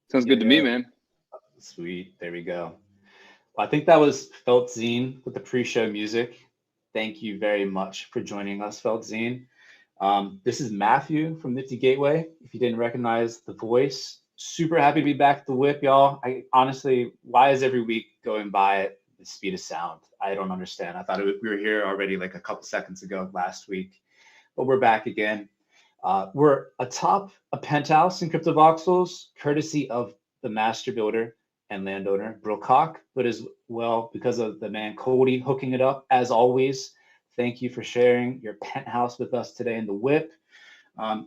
Sounds good to me, man. Sweet. There we go. Well, I think that was Felt Zine with the pre-show music. Thank you very much for joining us, Felt Zine. This is Matthew from Nifty Gateway. If you didn't recognize the voice, super happy to be back at the WIP, y'all. I honestly, why is every week going by at the speed of sound? I don't understand. I thought we were here already like a couple seconds ago last week, but we're back again. We're atop a penthouse in CryptoVoxels, courtesy of the master builder and landowner, Brokok, but as well because of the man Coldie hooking it up. As always, thank you for sharing your penthouse with us today in the WIP.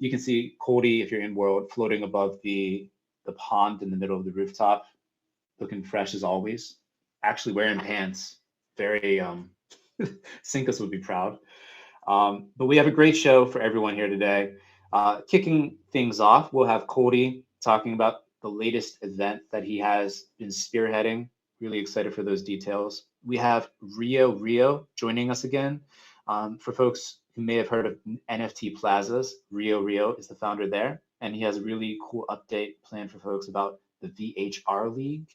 You can see Coldie, if you're in world, floating above the pond in the middle of the rooftop, looking fresh as always. Actually wearing pants, very Syncus would be proud. But we have a great show for everyone here today. Kicking things off, we'll have Coldie talking about the latest event that he has been spearheading. Really excited for those details. We have Rio Rio joining us again. For folks who may have heard of NFT Plazas, Rio Rio is the founder there, and he has a really cool update planned for folks about the VHRLeague.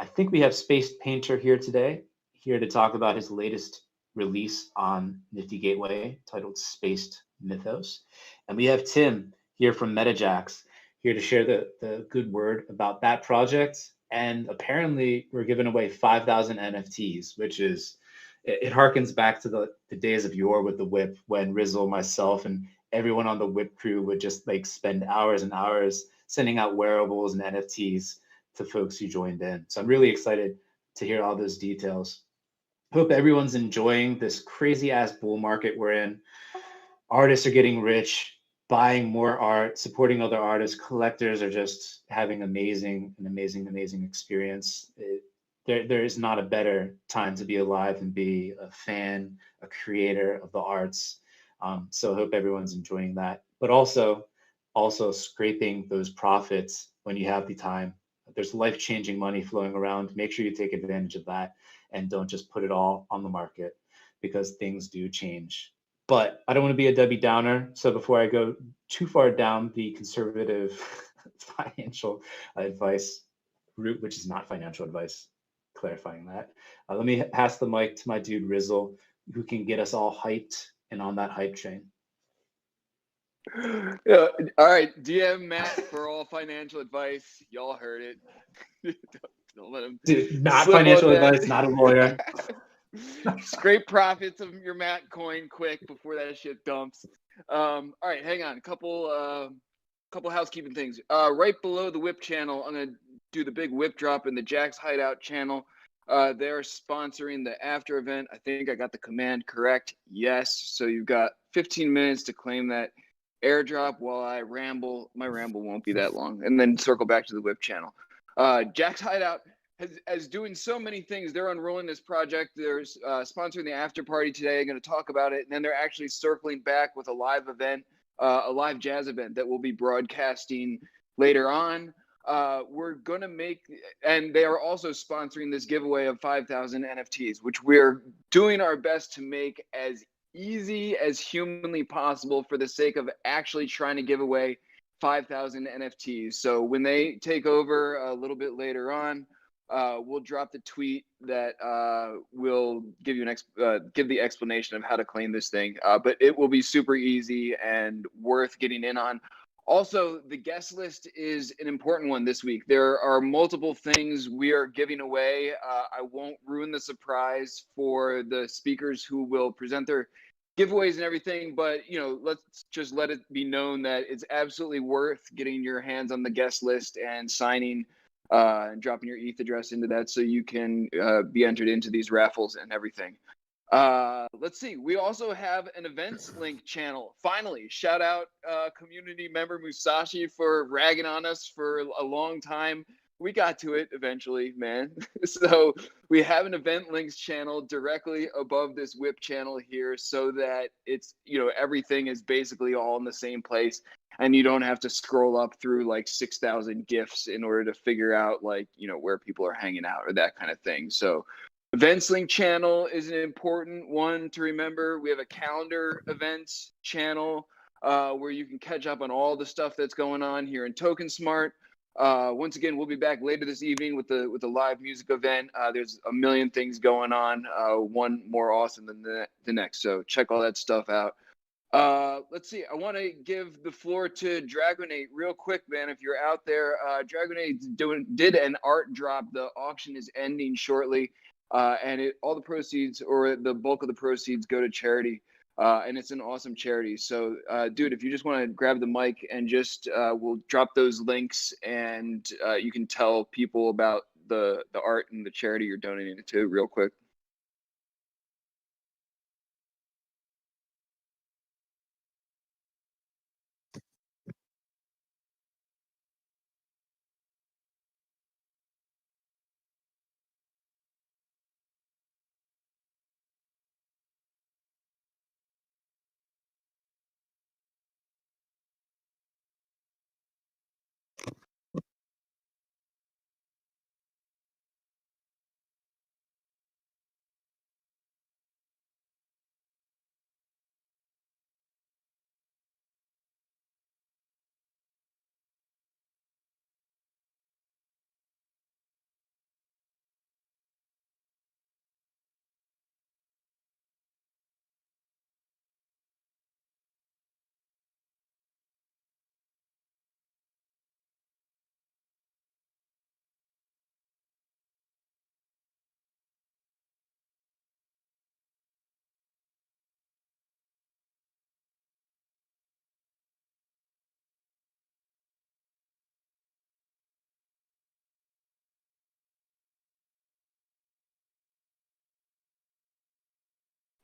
I think we have SpacedPainter here today, here to talk about his latest release on Nifty Gateway titled Spaced Mythos. And we have Tim here from MetaJAX, here to share the good word about that project. And apparently we're giving away 5,000 NFTs, which is, it harkens back to the days of yore with the WIP, when Rizzle, myself, and everyone on the WIP crew would just like spend hours and hours sending out wearables and NFTs to folks who joined in. So I'm really excited to hear all those details. Hope everyone's enjoying this crazy ass bull market we're in. Artists are getting rich, buying more art, supporting other artists. Collectors are just having an amazing experience. There is not a better time to be alive and be a fan, a creator of the arts. So I hope everyone's enjoying that, but also scraping those profits when you have the time. There's life-changing money flowing around. Make sure you take advantage of that and don't just put it all on the market, because things do change. But I don't want to be a Debbie Downer. So before I go too far down the conservative financial advice route, which is not financial advice, clarifying that, let me pass the mic to my dude Rizzle, who can get us all hyped and on that hype train. Yeah, all right, DM Matt for all financial advice. Y'all heard it. Don't let him. Dude, not financial advice, not a lawyer. Scrape profits of your Matt coin quick before that shit dumps. All right, hang on. Couple housekeeping things. Right below the WIP channel, I'm gonna do the big WIP drop in the Jax Hideout channel. They're sponsoring the after event. I think I got the command correct. Yes. So you've got 15 minutes to claim that airdrop while I ramble. My ramble won't be that long, and then circle back to the WIP channel. Jax Hideout as doing so many things. They're unrolling this project. They're sponsoring the after party today. I'm going to talk about it, and then they're actually circling back with a live event, a live jazz event that we'll be broadcasting later on. We're going to make, and they are also sponsoring this giveaway of 5,000 NFTs, which we're doing our best to make as easy as humanly possible for the sake of actually trying to give away 5,000 NFTs. So when they take over a little bit later on, we'll drop the tweet that will give you give the explanation of how to claim this thing. But it will be super easy and worth getting in on. Also, the guest list is an important one this week. There are multiple things we are giving away. I won't ruin the surprise for the speakers who will present their giveaways and everything, but let's just let it be known that it's absolutely worth getting your hands on the guest list and signing and dropping your ETH address into that so you can be entered into these raffles and everything. Let's see. We also have an events link channel. Finally, shout out community member Musashi for ragging on us for a long time. We got to it eventually, man. So we have an event links channel directly above this WIP channel here, so that it's, everything is basically all in the same place, and you don't have to scroll up through like 6,000 GIFs in order to figure out where people are hanging out or that kind of thing. So events link channel is an important one to remember. We have a calendar events channel where you can catch up on all the stuff that's going on here in Token Smart. Once again, we'll be back later this evening with the live music event. There's a million things going on, one more awesome than the next. So check all that stuff out. Let's see. I want to give the floor to Dragonate real quick, man. If you're out there, Dragonate did an art drop. The auction is ending shortly, and all the proceeds, or the bulk of the proceeds, go to charity. And it's an awesome charity. So, dude, if you just want to grab the mic and just we'll drop those links, and you can tell people about the art and the charity you're donating it to real quick.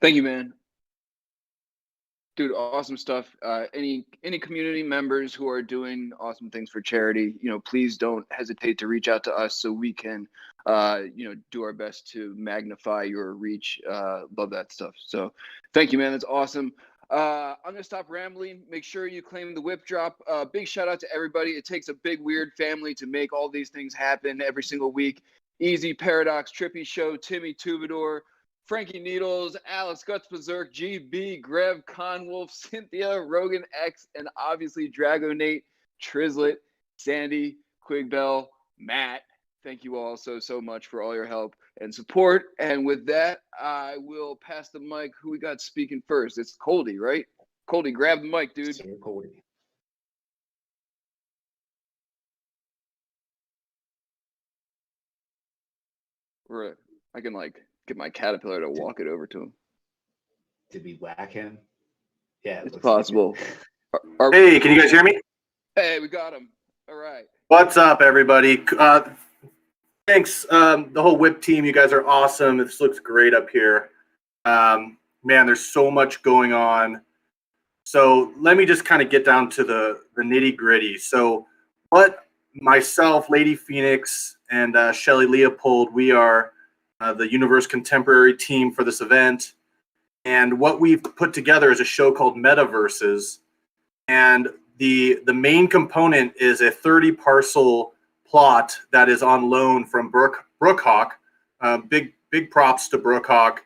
Thank you, man. Dude, awesome stuff. Any community members who are doing awesome things for charity, please don't hesitate to reach out to us so we can, do our best to magnify your reach. Love that stuff. So thank you, man. That's awesome. I'm going to stop rambling. Make sure you claim the WIP drop. Big shout out to everybody. It takes a big, weird family to make all these things happen every single week. Easy, Paradox, Trippy Show, Timmy Tubador, Frankie Needles, Alex Guts Berserk, GB, Grev, Conwolf, Cynthia, Rogan X, and obviously Dragonate, Trizlet, Sandy, Quigbell, Matt. Thank you all so much for all your help and support. And with that, I will pass the mic. Who we got speaking first? It's Coldie, right? Coldie, grab the mic, dude. Sir Coldie. I can get my caterpillar to walk it over to him. Did we whack him? Yeah, it's possible. Hey, can you guys hear me? Hey, we got him. All right. What's up, everybody? Thanks, the whole WIP team. You guys are awesome. This looks great up here. Man, there's so much going on. So let me just kind of get down to the nitty gritty. So what myself, Lady Phoenix, and Shelly Leopold, we are the Universe Contemporary team for this event. And what we've put together is a show called Metaverses. And the main component is a 30 parcel plot that is on loan from Brookhawk. Big props to Brookhawk.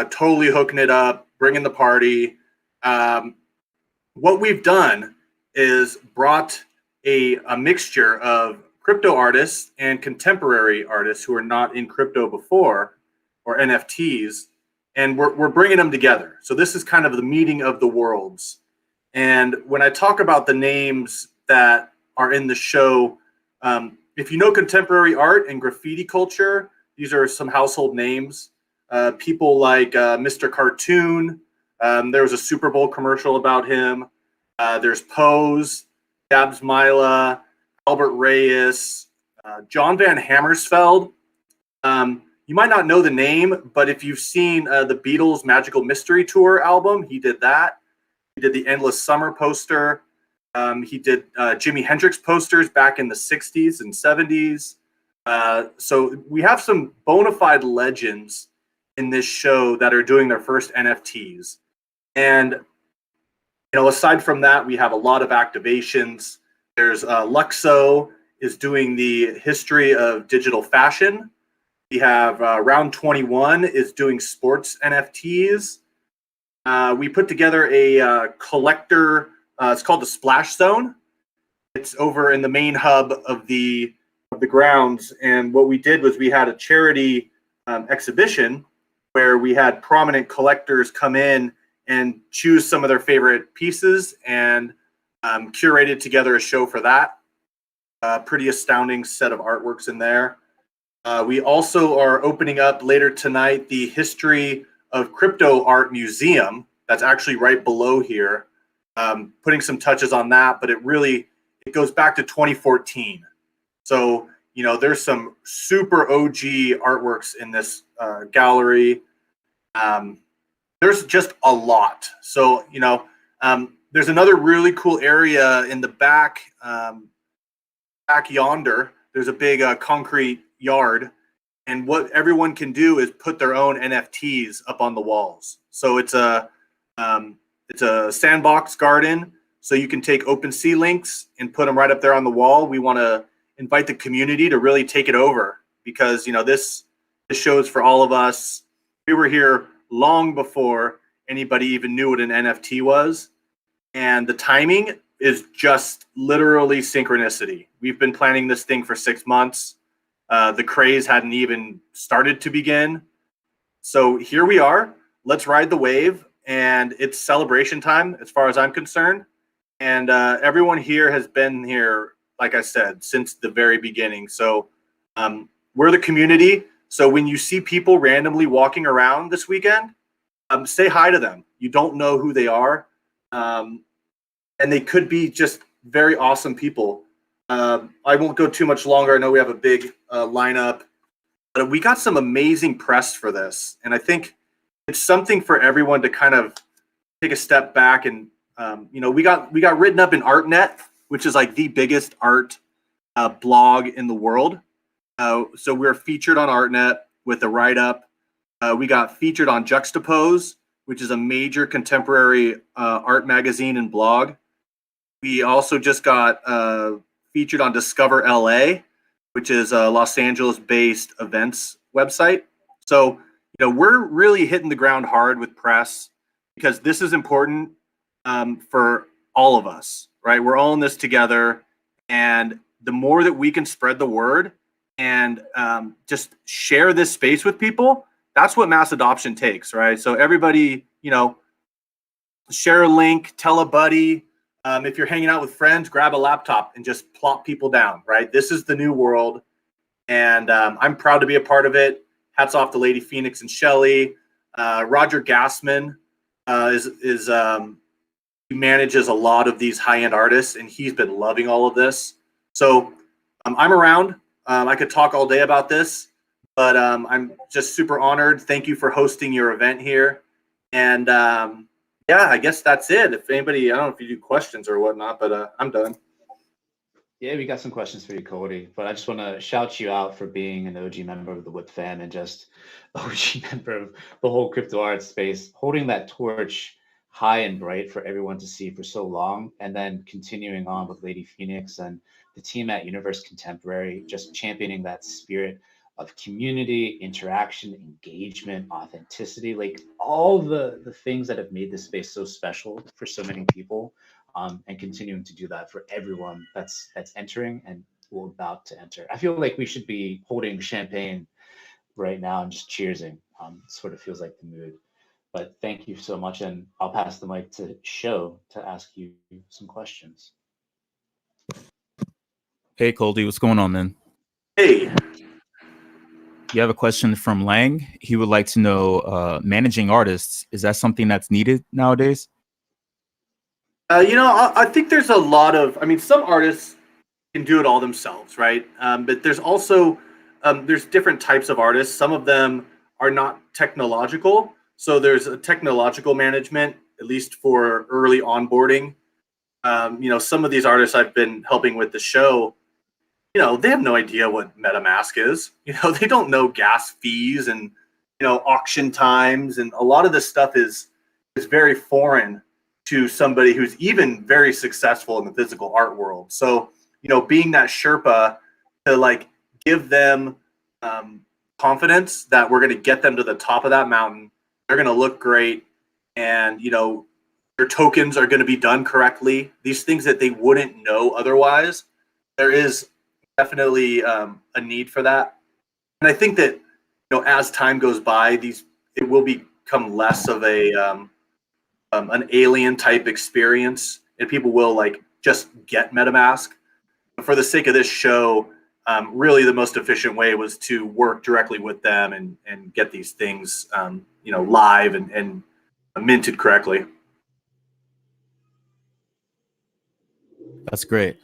Totally hooking it up, bringing the party. What we've done is brought a mixture of crypto artists and contemporary artists who are not in crypto before, or NFTs, and we're bringing them together. So this is kind of the meeting of the worlds. And when I talk about the names that are in the show, if you know contemporary art and graffiti culture, these are some household names. People like Mr. Cartoon. There was a Super Bowl commercial about him. There's Pose, Dabs Mila, Albert Reyes, John Van Hammersfeld. You might not know the name, but if you've seen the Beatles' Magical Mystery Tour album, he did that. He did the Endless Summer poster. He did Jimi Hendrix posters back in the 60s and 70s. So we have some bona fide legends in this show that are doing their first NFTs. And, aside from that, we have a lot of activations. There's Luxo is doing the history of digital fashion. We have Round 21 is doing sports NFTs. We put together a collector, it's called the Splash Zone. It's over in the main hub of the grounds. And what we did was we had a charity exhibition where we had prominent collectors come in and choose some of their favorite pieces and curated together a show for that. Pretty astounding set of artworks in there. We also are opening up later tonight the History of Crypto Art Museum. That's actually right below here. Putting some touches on that, but it goes back to 2014. So, you know, there's some super OG artworks in this gallery. There's just a lot. So, you know, there's another really cool area in the back, back yonder. There's a big concrete yard, and what everyone can do is put their own NFTs up on the walls. So it's a sandbox garden. So you can take OpenSea links and put them right up there on the wall. We want to invite the community to really take it over because, you know, this show is for all of us. We were here long before anybody even knew what an NFT was. And the timing is just literally synchronicity. We've been planning this thing for 6 months. The craze hadn't even started to begin. So here we are. Let's ride the wave. And it's celebration time as far as I'm concerned. And everyone here has been here, like I said, since the very beginning. So we're the community. So when you see people randomly walking around this weekend, say hi to them. You don't know who they are. And they could be just very awesome people. I won't go too much longer. I know we have a big lineup. But we got some amazing press for this. And I think it's something for everyone to kind of take a step back and, you know, we got written up in ArtNet, which is like the biggest art blog in the world. So we're featured on ArtNet with a write-up. We got featured on Juxtapose, which is a major contemporary art magazine and blog. We also just got featured on Discover LA, which is a Los Angeles-based events website. So, you know, we're really hitting the ground hard with press because this is important for all of us, right? We're all in this together. And the more that we can spread the word and just share this space with people, that's what mass adoption takes, right? So everybody, you know, share a link, tell a buddy. If you're hanging out with friends, grab a laptop and just plop people down, right? This is the new world. And I'm proud to be a part of it. Hats off to Lady Phoenix and Shelly. Roger Gassman he manages a lot of these high-end artists, and he's been loving all of this. So I'm around. I could talk all day about this, but I'm just super honored. Thank you for hosting your event here. And yeah, I guess that's it. If anybody, I don't know if you do questions or whatnot, but I'm done. Yeah, we got some questions for you, Coldie, but I just want to shout you out for being an OG member of the WIP fam and just OG member of the whole crypto art space, holding that torch high and bright for everyone to see for so long, and then continuing on with Lady Phoenix and the team at Universe Contemporary, just championing that spirit of community, interaction, engagement, authenticity, like all the things that have made this space so special for so many people. And continuing to do that for everyone that's entering and will about to enter. I feel like we should be holding champagne right now and just cheersing. Sort of feels like the mood. But thank you so much, and I'll pass the mic to Sho to ask you some questions. Hey, Coldie, what's going on, man? Hey. You have a question from Lang. He would like to know, managing artists, is that something that's needed nowadays? You know, I think there's a lot of, I mean, some artists can do it all themselves, right? But there's also, there's different types of artists. Some of them are not technological. So there's a technological management, at least for early onboarding. You know, some of these artists I've been helping with the show, you know, they have no idea what MetaMask is. You know, they don't know gas fees and, you know, auction times. And a lot of this stuff is very foreign to somebody who's even very successful in the physical art world. So, you know, being that Sherpa to like give them confidence that we're going to get them to the top of that mountain. They're going to look great. And, you know, their tokens are going to be done correctly. These things that they wouldn't know otherwise. There is definitely a need for that. And I think that, as time goes by, it will become less of an alien type experience, and people will like just get MetaMask. But for the sake of this show, really the most efficient way was to work directly with them and get these things, live and minted correctly. That's great.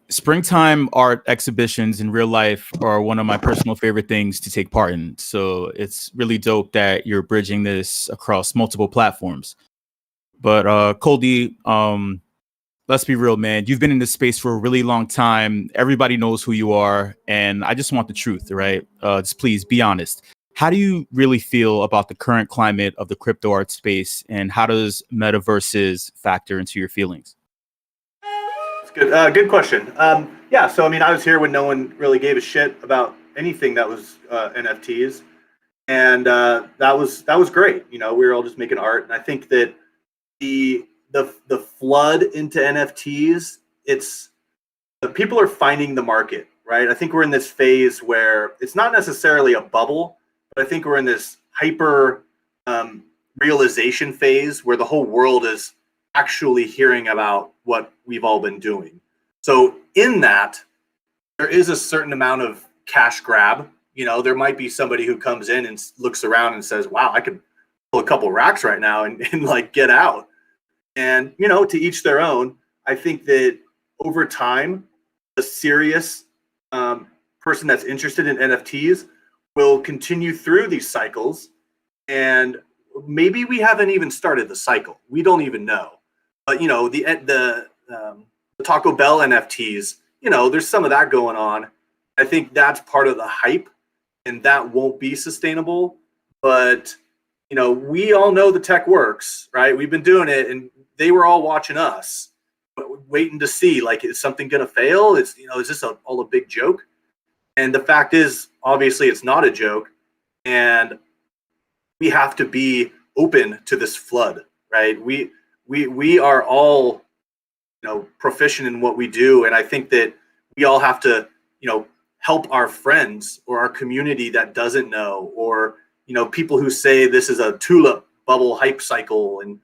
Springtime art exhibitions in real life are one of my personal favorite things to take part in. So it's really dope that you're bridging this across multiple platforms. But Coldie, let's be real, man. You've been in this space for a really long time. Everybody knows who you are. And I just want the truth, right? Just please be honest. How do you really feel about the current climate of the crypto art space? And how does metaverses factor into your feelings? Good, good question. Yeah, so I mean, I was here when no one really gave a shit about anything that was NFTs, and that was great. We were all just making art, and I think that the flood into NFTs, people are finding the market, right? I think we're in this phase where it's not necessarily a bubble, but I think we're in this hyper realization phase where the whole world is actually hearing about what we've all been doing. So in that, there is a certain amount of cash grab. There might be somebody who comes in and looks around and says, wow, I could pull a couple racks right now and like get out. And, to each their own. I think that over time, a serious person that's interested in NFTs will continue through these cycles. And maybe we haven't even started the cycle. We don't even know. But the Taco Bell NFTs, there's some of that going on. I think that's part of the hype, and that won't be sustainable. But we all know the tech works, right? We've been doing it, and they were all watching us, waiting to see, like, is something gonna fail? Is this all a big joke? And the fact is, obviously, it's not a joke, and we have to be open to this flood, right? We are all, proficient in what we do. And I think that we all have to, help our friends or our community that doesn't know, or, people who say this is a tulip bubble hype cycle. And,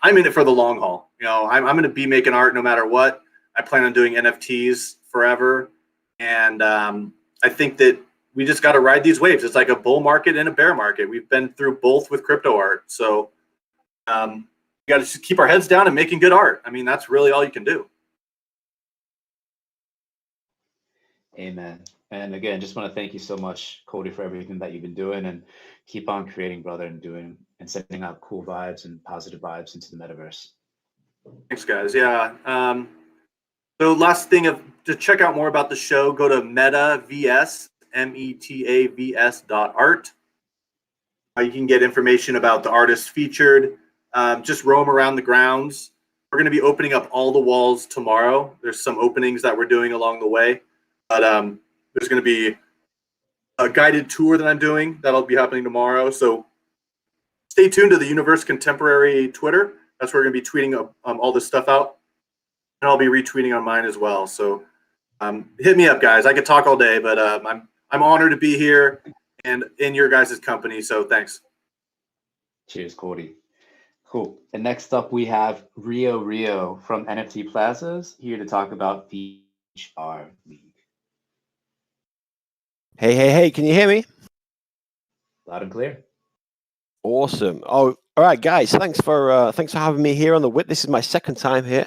I'm in it for the long haul. I'm going to be making art no matter what. I plan on doing NFTs forever. And I think that we just got to ride these waves. It's like a bull market and a bear market. We've been through both with crypto art. So, we got to just keep our heads down and making good art. I mean, that's really all you can do. Amen. And again, just want to thank you so much, Coldie, for everything that you've been doing, and keep on creating, brother, and doing and sending out cool vibes and positive vibes into the metaverse. Thanks, guys. Yeah. So last thing to check out more about the show, go to MetaVS, METAVS.art. You can get information about the artists featured. Just roam around the grounds. We're going to be opening up all the walls tomorrow. There's some openings that we're doing along the way. But there's going to be a guided tour that I'm doing that'll be happening tomorrow. So stay tuned to the Universe Contemporary Twitter. That's where we're going to be tweeting all this stuff out. And I'll be retweeting on mine as well. So hit me up, guys. I could talk all day, but I'm honored to be here and in your guys' company. So thanks. Cheers, Coldie. Cool. And next up, we have Rio Rio from NFT Plazas here to talk about VHRLeague. Hey, can you hear me? Loud and clear. Awesome. Oh, all right, guys. Thanks for having me here on the WIP. This is my second time here.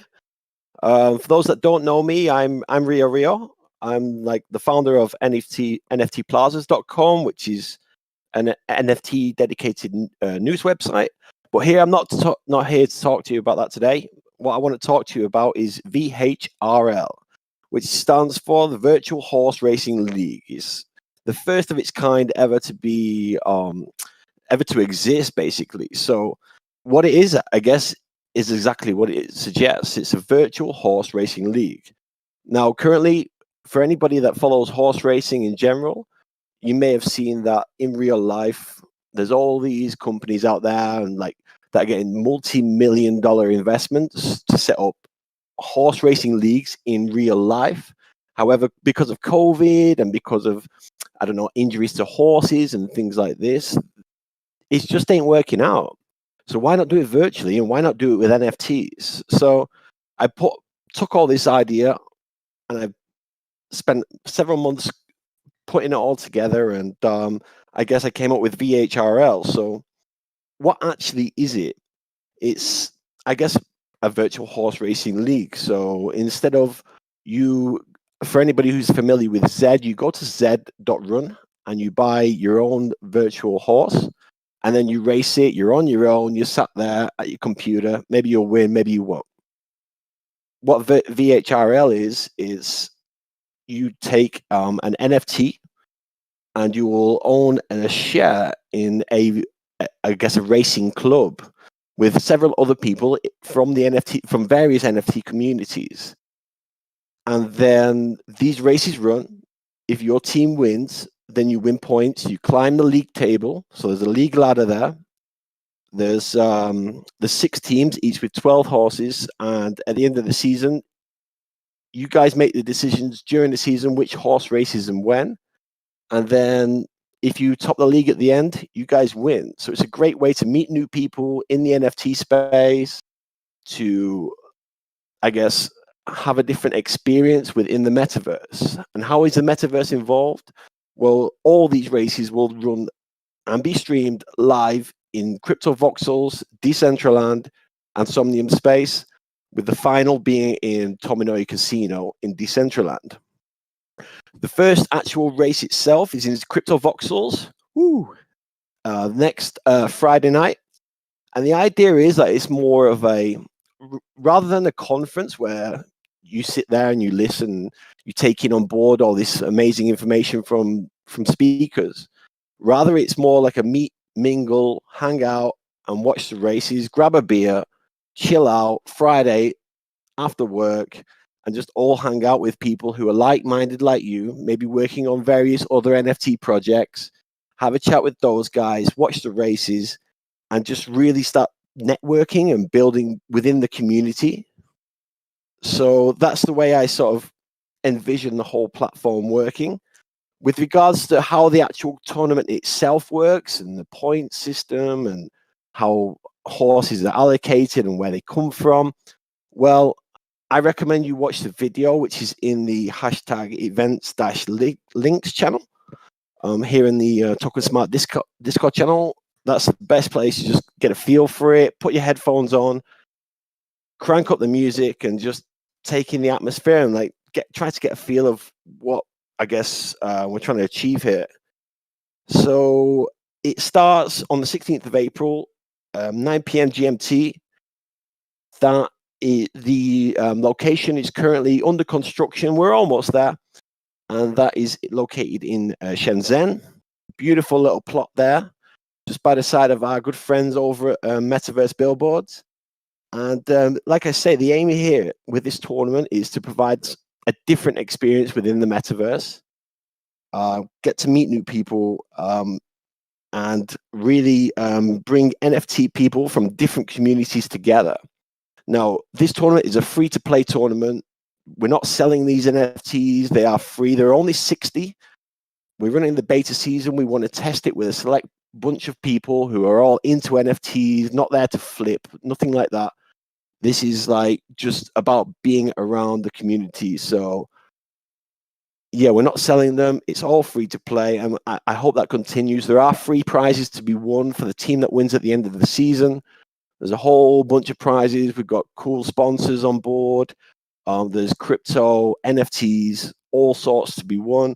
For those that don't know me, I'm Rio Rio. I'm like the founder of NFTPlazas.com, which is an NFT dedicated news website. But here I'm not here to talk to you about that today. What I want to talk to you about is VHRL, which stands for the Virtual Horse Racing League. It's the first of its kind ever to be ever to exist, basically. So what it is, I guess, is exactly what it suggests. It's a virtual horse racing league. Now, currently, for anybody that follows horse racing in general, you may have seen that in real life, there's all these companies out there, and like that are getting multi-million-dollar investments to set up horse racing leagues in real life. However, because of COVID and because of, I don't know, injuries to horses and things like this, it just ain't working out. So why not do it virtually, and why not do it with NFTs? So I took all this idea and I spent several months putting it all together, and I guess I came up with VHRL. So what actually is it? It's, I guess, a virtual horse racing league. So instead of for anybody who's familiar with Zed, you go to zed.run and you buy your own virtual horse, and then you race it. You're on your own. You're sat there at your computer. Maybe you'll win, maybe you won't. What VHRL is you take an NFT and you will own a share in a racing club with several other people from various NFT communities. And then these races run. If your team wins, then you win points. You climb the league table. So there's a league ladder there. There's 6 teams, each with 12 horses. And at the end of the season, you guys make the decisions during the season which horse races and when. And then if you top the league at the end, you guys win. So it's a great way to meet new people in the NFT space, to, I guess, have a different experience within the metaverse. And how is the metaverse involved? Well, all these races will run and be streamed live in Crypto Voxels, Decentraland, and Somnium Space, with the final being in Tominoi Casino in Decentraland. The first actual race itself is in Crypto Voxels next Friday night. And the idea is that it's more of rather than a conference where you sit there and you listen, you take in on board all this amazing information from speakers. Rather, it's more like a meet, mingle, hang out, and watch the races, grab a beer, chill out Friday after work, and just all hang out with people who are like-minded like you, maybe working on various other NFT projects, have a chat with those guys, watch the races, and just really start networking and building within the community. So that's the way I sort of envision the whole platform working. With regards to how the actual tournament itself works and the point system and how horses are allocated and where they come from, well, I recommend you watch the video, which is in the hashtag events-links channel here in the Token Smart Discord channel. That's the best place to just get a feel for it, put your headphones on, crank up the music, and just take in the atmosphere and try to get a feel of what I guess we're trying to achieve here. So it starts on the 16th of April, 9 p.m. GMT. The location is currently under construction. We're almost there. And that is located in Shenzhen. Beautiful little plot there, just by the side of our good friends over at Metaverse Billboards. And like I say, the aim here with this tournament is to provide a different experience within the metaverse, get to meet new people, and really bring NFT people from different communities together. Now, this tournament is a free-to-play tournament. We're not selling these NFTs. They are free. There are only 60. We're running the beta season. We want to test it with a select bunch of people who are all into NFTs, not there to flip, nothing like that. This is just about being around the community. So yeah, we're not selling them. It's all free to play. And I hope that continues. There are free prizes to be won for the team that wins at the end of the season. There's a whole bunch of prizes. We've got cool sponsors on board. There's crypto, NFTs, all sorts to be won.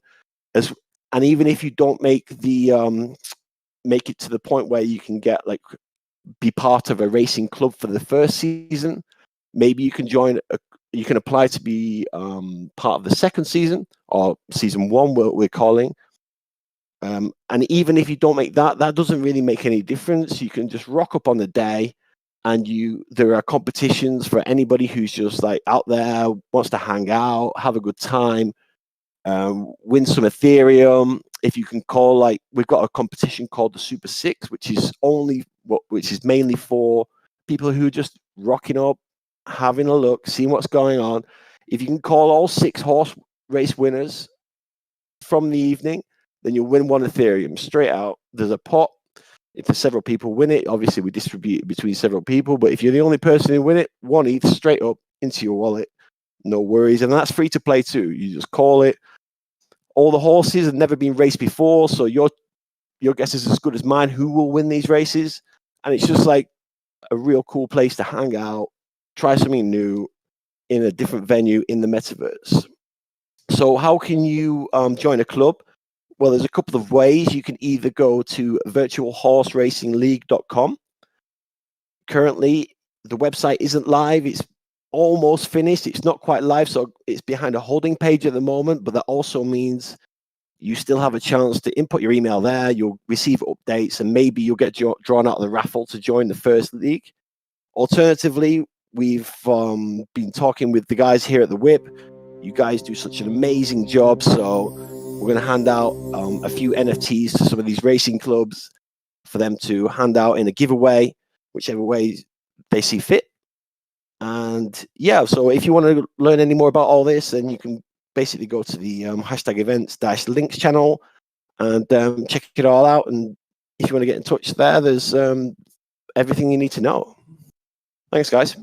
And even if you don't make it to the point where you can get be part of a racing club for the first season, maybe you can you can apply to be part of the second season, or season 1, we're calling. And even if you don't make that doesn't really make any difference. You can just rock up on the day, and there are competitions for anybody who's just out there, wants to hang out, have a good time, win some Ethereum, if you can call, like, we've got a competition called the Super Six, which is mainly for people who are just rocking up, having a look, seeing what's going on. If you can call all 6 horse race winners from the evening, then you'll win 1 Ethereum straight out. There's a pot. If there's several people win it, obviously we distribute it between several people. But if you're the only person who win it, 1 ETH straight up into your wallet. No worries. And that's free to play too. You just call it. All the horses have never been raced before, so your guess is as good as mine who will win these races. And it's just like a real cool place to hang out, try something new in a different venue in the metaverse. So how can you join a club? Well, there's a couple of ways. You can either go to virtualhorseracingligue.com. Currently, the website isn't live. It's almost finished. It's not quite live, so it's behind a holding page at the moment, but that also means you still have a chance to input your email there. You'll receive updates, and maybe you'll get drawn out of the raffle to join the first league. Alternatively, we've been talking with the guys here at the WIP. You guys do such an amazing job, so we're going to hand out a few NFTs to some of these racing clubs for them to hand out in a giveaway, whichever way they see fit. And yeah, so if you want to learn any more about all this, then you can basically go to the #events-links channel and check it all out. And if you want to get in touch there, there's everything you need to know. Thanks, guys.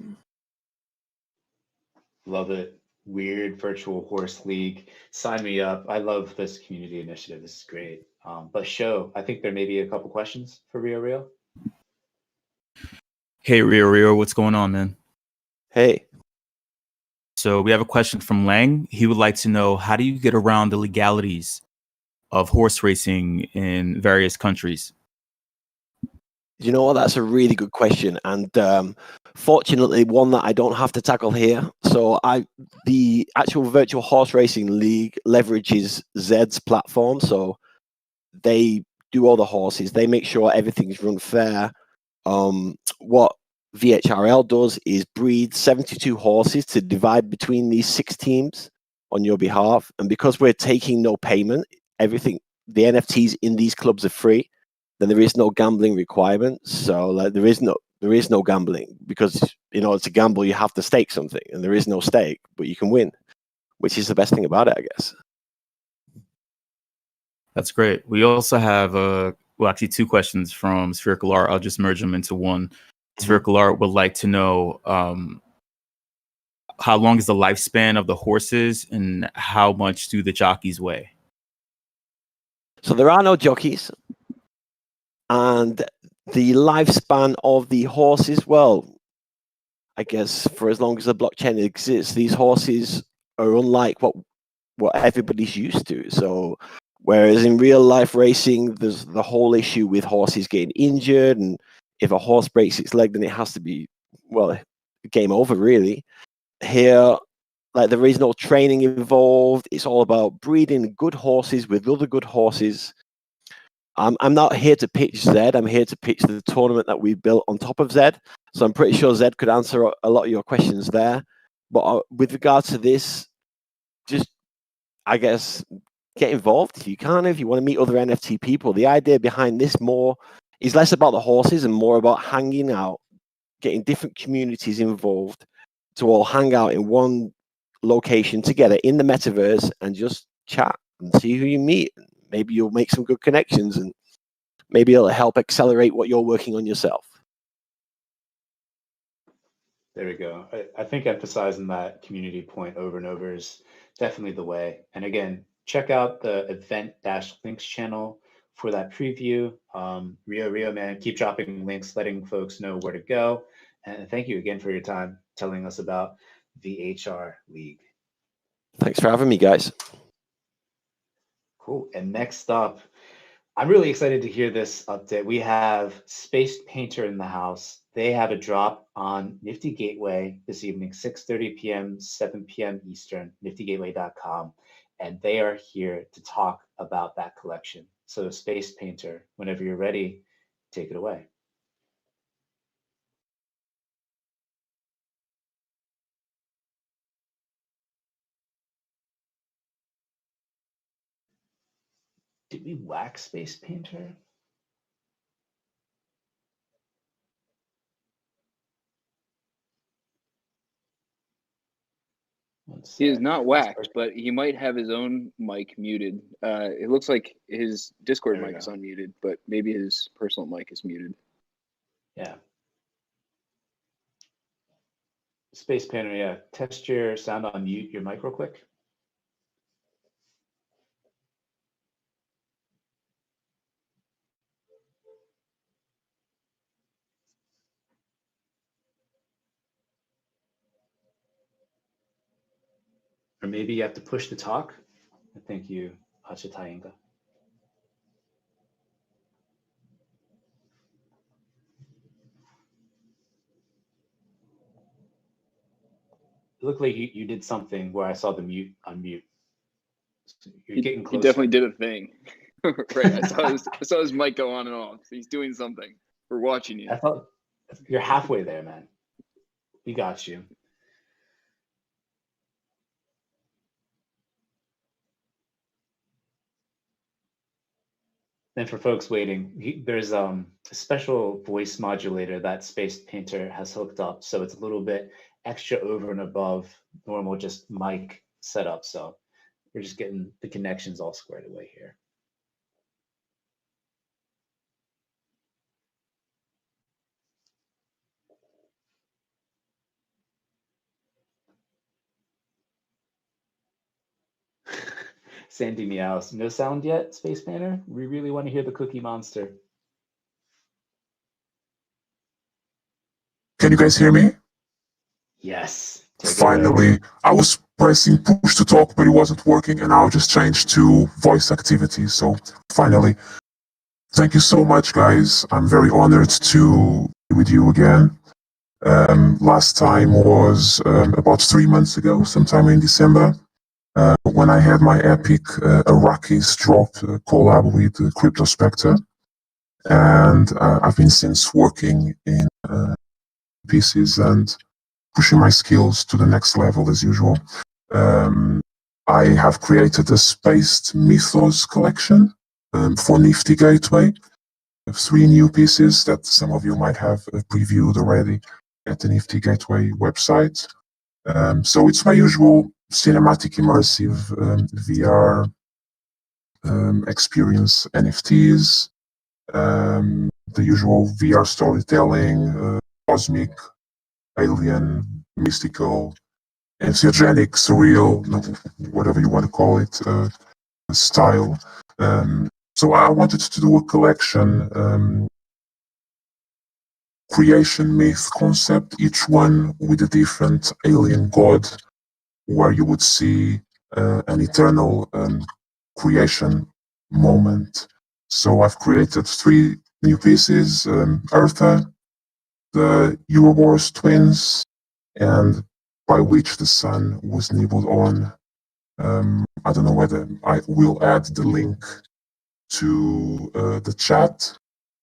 Love it. Weird virtual horse league. Sign me up. I love this community initiative. This is great. But I think there may be a couple questions for Rio Rio. Hey, Rio Rio, what's going on, man? Hey. So we have a question from Lang. He would like to know, how do you get around the legalities of horse racing in various countries? You know what? That's a really good question, and fortunately, one that I don't have to tackle here. So, the actual Virtual Horse Racing League leverages Zed's platform. So, they do all the horses. They make sure everything's run fair. What VHRL does is breed 72 horses to divide between these 6 teams on your behalf. And because we're taking no payment, everything, the NFTs in these clubs are free. Then there is no gambling requirement. So like there is no gambling, because in order to gamble you have to stake something, and there is no stake, but you can win, which is the best thing about it, I guess. That's great. We also have actually 2 questions from Spherical Art. I'll just merge them into one. Spherical Art would like to know how long is the lifespan of the horses, and how much do the jockeys weigh? So there are no jockeys. And the lifespan of the horses, well, I guess for as long as the blockchain exists, these horses are unlike what everybody's used to. So whereas in real life racing, there's the whole issue with horses getting injured, and if a horse breaks its leg, then it has to be, well, game over, really. Here, like, there is no training involved. It's all about breeding good horses with other good horses. I'm not here to pitch Zed. I'm here to pitch the tournament that we built on top of Zed. So I'm pretty sure Zed could answer a lot of your questions there. But with regards to this, just, I guess, get involved if you can. If you want to meet other NFT people, the idea behind this is less about the horses and more about hanging out, getting different communities involved to all hang out in one location together in the metaverse and just chat and see who you meet. Maybe you'll make some good connections, and maybe it'll help accelerate what you're working on yourself. There we go. I think emphasizing that community point over and over is definitely the way. And again, check out the event-links channel for that preview. Rio Rio, man, keep dropping links, letting folks know where to go. And thank you again for your time telling us about VHRLeague. Thanks for having me, guys. Cool. And next up, I'm really excited to hear this update. We have SpacedPainter in the house. They have a drop on Nifty Gateway this evening, 6:30 p.m., 7 p.m. Eastern, niftygateway.com. And they are here to talk about that collection. So SpacedPainter, whenever you're ready, take it away. Did we wax SpacedPainter? He is not waxed, but he might have his own mic muted. It looks like his Discord mic is unmuted, but maybe his personal mic is muted. Yeah. SpacedPainter, yeah. Test your sound on mute your mic real quick. Or maybe you have to push to talk. Thank you, Hachitainga. It looked like you did something where I saw the mute unmute. So you're getting closer. He definitely did a thing. Right. I saw his mic go on and off. He's doing something. We're watching you. I thought you're halfway there, man. We got you. And for folks waiting, there's a special voice modulator that SpacedPainter has hooked up, so it's a little bit extra over and above normal just mic setup. So we're just getting the connections all squared away here. Sandy meows. No sound yet, SpacedPainter? We really want to hear the Cookie Monster. Can you guys hear me? Yes. Finally, I was pressing push to talk, but it wasn't working, and I'll just change to voice activity. So finally, thank you so much, guys. I'm very honored to be with you again. Last time was about 3 months ago, sometime in December, when I had my epic Arrakis drop collab with CryptoSpectre. And I've been since working in pieces and pushing my skills to the next level as usual. I have created a Spaced Mythos collection for Nifty Gateway. 3 new pieces that some of you might have previewed already at the Nifty Gateway website. So it's my usual cinematic immersive VR experience, NFTs, the usual VR storytelling, cosmic, alien, mystical, entheogenic, surreal, whatever you want to call it, style. So I wanted to do a collection, creation myth concept, each one with a different alien god, where you would see an eternal creation moment. So I've created 3 new pieces, Eartha, the Ouroboros twins, and by which the sun was nibbled on. I don't know whether I will add the link to the chat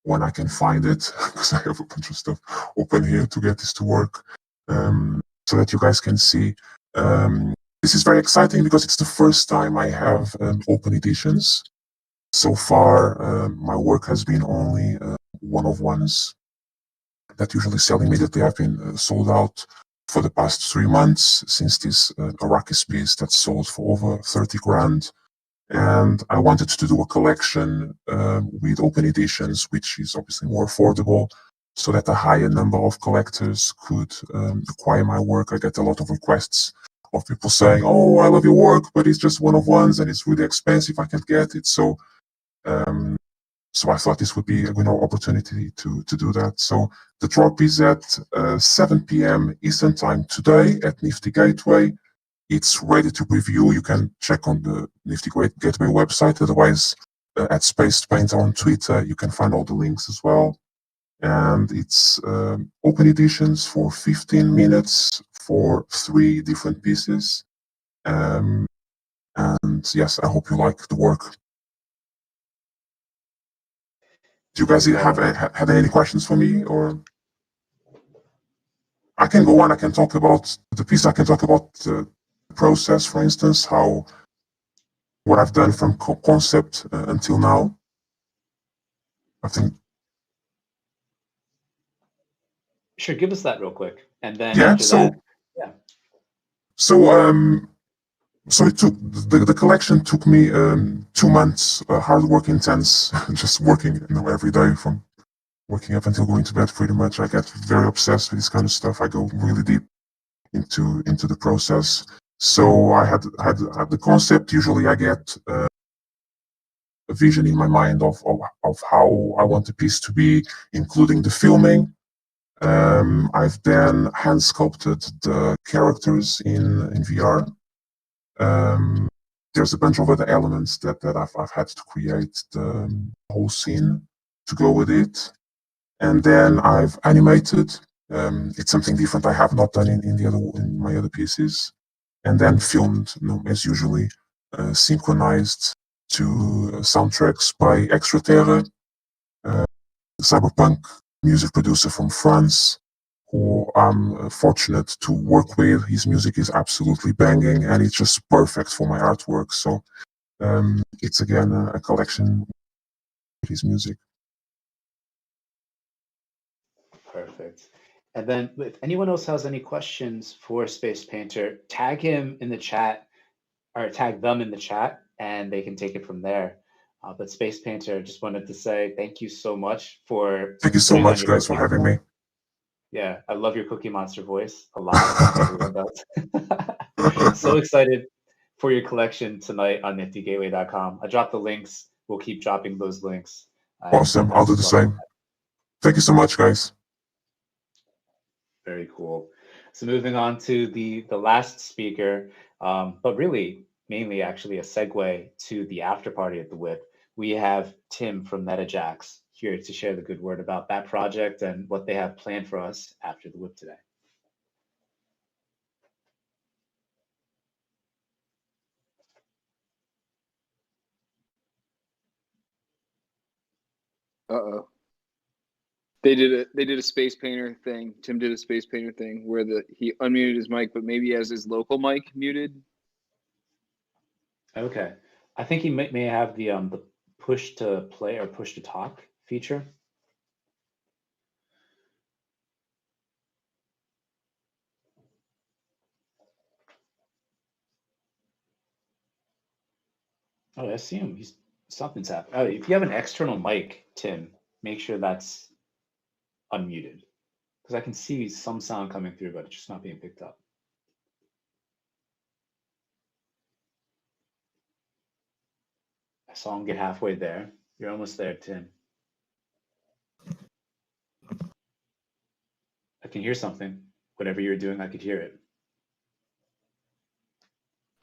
when I can find it, because I have a bunch of stuff open here to get this to work, so that you guys can see. This is very exciting because it's the first time I have open editions. So far, my work has been only one-of-ones that usually sell immediately. I've been sold out for the past 3 months since this Arrakis piece that sold for over 30 grand. And I wanted to do a collection with open editions, which is obviously more affordable, so that a higher number of collectors could acquire my work. I get a lot of requests of people saying, "Oh, I love your work, but it's just one-of-ones and it's really expensive. I can't get it." So I thought this would be a good opportunity to do that. So the drop is at 7 p.m. Eastern Time today at Nifty Gateway. It's ready to preview. You can check on the Nifty Gateway website. Otherwise, at SpacedPainter on Twitter, you can find all the links as well. And it's open editions for 15 minutes for 3 different pieces. And yes, I hope you like the work. Do you guys have had any questions for me, or I can go on? I can talk about the piece. I can talk about the process, for instance, how what I've done from concept until now. I think. Sure, give us that real quick, and then Yeah. after that, yeah. So it took the collection took me 2 months, hard work, intense, just working every day from waking up until going to bed. Pretty much, I get very obsessed with this kind of stuff. I go really deep into the process. So I had the concept. Usually, I get a vision in my mind of how I want the piece to be, including the filming. I've then hand sculpted the characters in VR. There's a bunch of other elements that I've had to create the whole scene to go with it. And then I've animated. It's something different I have not done in my other pieces. And then filmed, as usually, synchronized to soundtracks by Extraterra, cyberpunk music producer from France, who I'm fortunate to work with. His music is absolutely banging, and it's just perfect for my artwork. So it's again a collection of his music. Perfect. And then if anyone else has any questions for SpacedPainter, tag him in the chat, or tag them in the chat, and they can take it from there. But SpacedPainter, just wanted to say thank you so much for. Thank you so much, guys, for having me. Yeah, I love your Cookie Monster voice a lot. Everyone does. So excited for your collection tonight on niftygateway.com. I dropped the links. We'll keep dropping those links. Awesome. I'll do the same. Thank you so much, guys. Very cool. So moving on to the last speaker, but really mainly actually a segue to the after party at the WIP. We have Tim from MetaJAX here to share the good word about that project and what they have planned for us after the WIP today. Uh-oh. They did a SpacedPainter thing. Tim did a SpacedPainter thing where he unmuted his mic, but maybe he has his local mic muted. Okay, I think he may have the push to play or push to talk feature. Oh, I see him. Something's happening. Oh, if you have an external mic, Tim, make sure that's unmuted, because I can see some sound coming through, but it's just not being picked up. I saw him get halfway there. You're almost there, Tim. I can hear something. Whatever you're doing, I could hear it.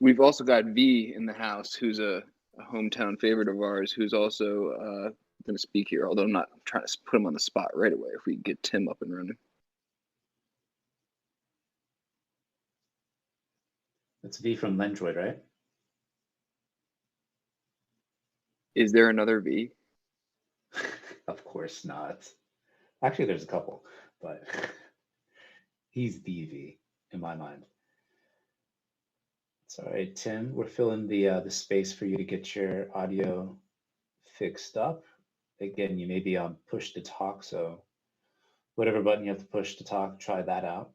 We've also got V in the house, who's a hometown favorite of ours, who's also going to speak here, although I'm not trying to put him on the spot right away if we can get Tim up and running. That's V from Lendroid, right? Is there another V? Of course not. Actually, there's a couple, but he's the V in my mind. It's all right, Tim. We're filling the space for you to get your audio fixed up. Again, you may be on push to talk, so whatever button you have to push to talk, try that out.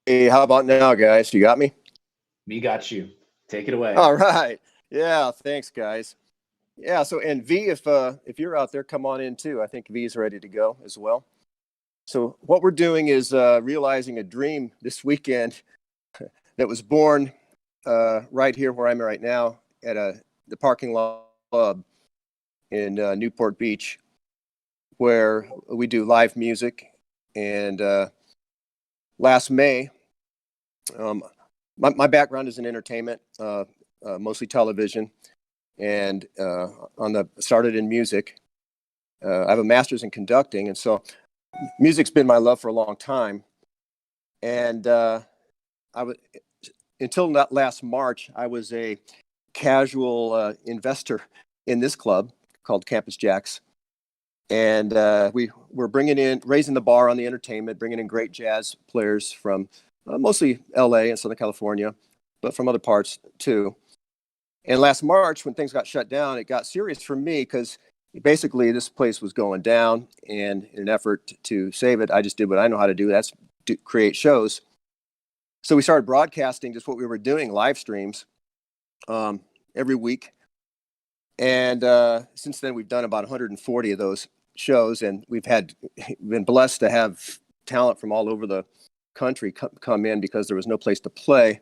Hey, how about now, guys? You got me? Me got you. Take it away. All right. Yeah, thanks, guys. Yeah, so and V, if you're out there, come on in too. I think V's ready to go as well. So what we're doing is realizing a dream this weekend that was born right here where I'm right now at the parking lot club in Newport Beach, where we do live music. And last May, my background is in entertainment, mostly television, and started in music. I have a master's in conducting, and so music's been my love for a long time. And until last March, I was a casual investor in this club called Campus Jacks. And we were raising the bar on the entertainment, bringing in great jazz players from mostly LA and Southern California. but from other parts too. And last March, when things got shut down, it got serious for me because basically this place was going down, and in an effort to save it, I just did what I know how to do. That's create shows. So we started broadcasting just what we were doing, live streams, every week. And since then, we've done about 140 of those shows, and we've been blessed to have talent from all over the country come in because there was no place to play.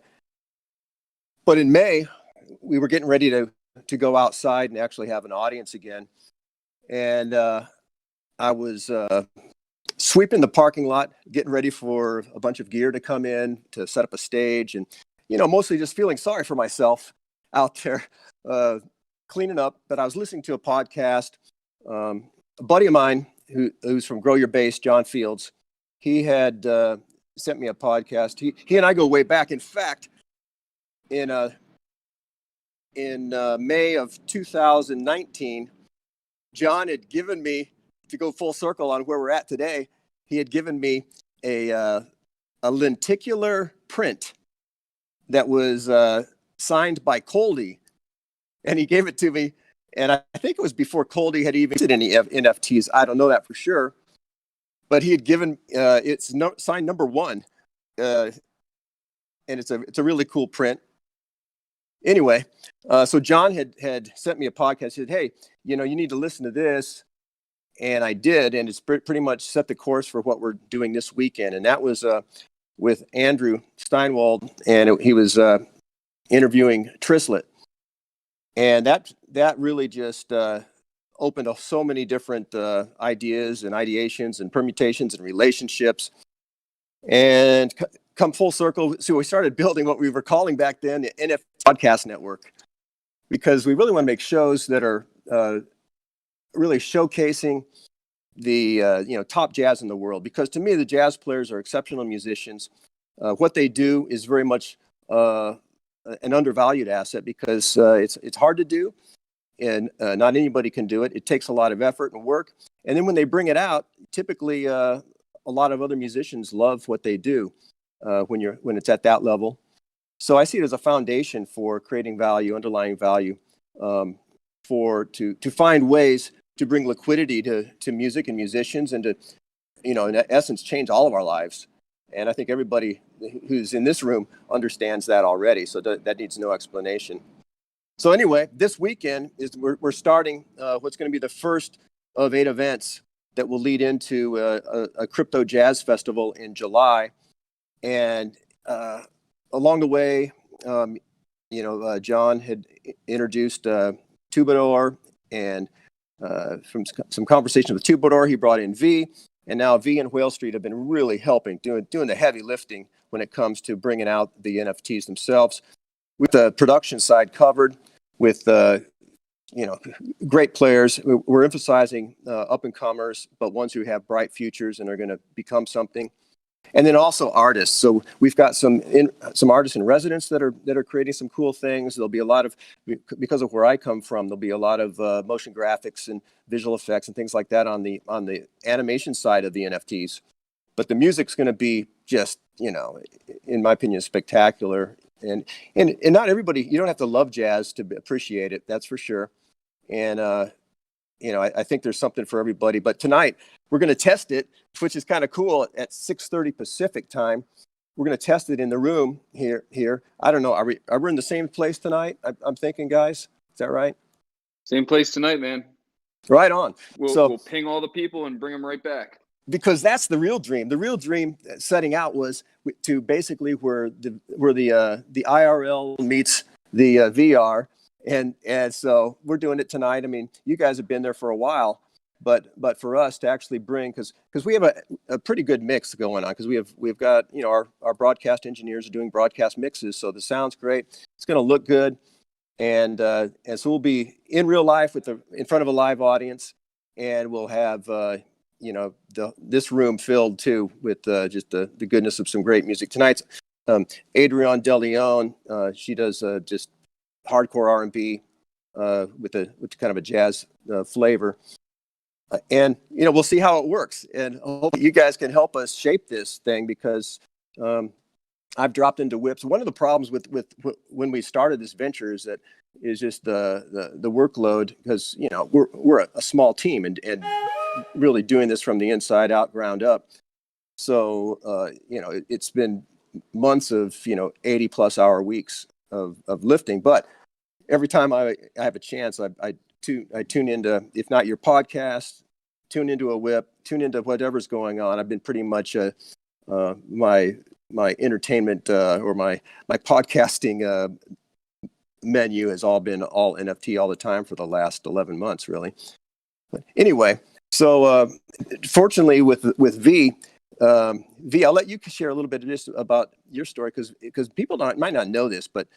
But in May, we were getting ready to go outside and actually have an audience again. And I was sweeping the parking lot, getting ready for a bunch of gear to come in to set up a stage, and mostly just feeling sorry for myself out there cleaning up. But I was listening to a podcast. A buddy of mine who's from GrowYourBase, John Fields, he had sent me a podcast. He and I go way back. In fact, in May of 2019, John had given me, to go full circle on where we're at today, he had given me a lenticular print that was signed by Coldie, and he gave it to me. And I think it was before Coldie had even did any NFTs. I don't know that for sure, but he had given it's signed number 1, and it's a really cool print. Anyway, so John had sent me a podcast. He said, "Hey, you need to listen to this," and I did, and it's pretty much set the course for what we're doing this weekend. And that was with Andrew Steinwald, and he was interviewing Trislet, and that really just opened up so many different ideas and ideations and permutations and relationships, and come full circle. So we started building what we were calling back then the NFT Podcast Network, because we really want to make shows that are really showcasing the top jazz in the world. Because to me, the jazz players are exceptional musicians. What they do is very much an undervalued asset, because it's hard to do, and not anybody can do it. It takes a lot of effort and work. And then when they bring it out, typically a lot of other musicians love what they do when it's at that level. So I see it as a foundation for creating value, underlying value, to find ways to bring liquidity to music and musicians, and to, in essence, change all of our lives. And I think everybody who's in this room understands that already. So that needs no explanation. So anyway, this weekend we're starting what's going to be the first of 8 events that will lead into a crypto jazz festival in July. And along the way, John had introduced Tubador, and from some conversation with Tubador, he brought in V, and now V and Whale Street have been really helping, doing the heavy lifting when it comes to bringing out the NFTs themselves. With the production side covered, with great players. We're emphasizing up and comers, but ones who have bright futures and are going to become something. And then also artists. So we've got some artists in residence that are creating some cool things. There'll be a lot of, because of where I come from, there'll be a lot of motion graphics and visual effects and things like that on the animation side of the NFTs. But the music's going to be just, in my opinion, spectacular. And not everybody, you don't have to love jazz to appreciate it. That's for sure. And I think there's something for everybody. But tonight we're going to test it, which is kind of cool. At 6:30 Pacific time, we're going to test it in the room here. I don't know. Are we in the same place tonight? I'm thinking, guys. Is that right? Same place tonight, man. Right on. We'll ping all the people and bring them right back. Because that's the real dream. The real dream setting out was to basically where the IRL meets the VR. And so we're doing it tonight. I mean, you guys have been there for a while, but for us to actually bring, because we have a pretty good mix going on, because we've got our broadcast engineers are doing broadcast mixes, so the sound's great. It's going to look good, and so we'll be in real life in front of a live audience, and we'll have this room filled too with just the goodness of some great music. Tonight's Adrienne De Leon. She does just hardcore R&B with kind of a jazz flavor, and we'll see how it works, and hope you guys can help us shape this thing, because I've dropped into WIPs. One of the problems with when we started this venture is just the workload, because we're a small team and really doing this from the inside out, ground up. So it's been months of 80+ hour weeks of lifting. But every time I have a chance, I tune into, if not your podcast, tune into a WIP, tune into whatever's going on. I've been pretty much my entertainment or my podcasting menu has all been all NFT all the time for the last 11 months, really. But anyway, so fortunately with V, I'll let you share a little bit of this about your story, because people might not know this, but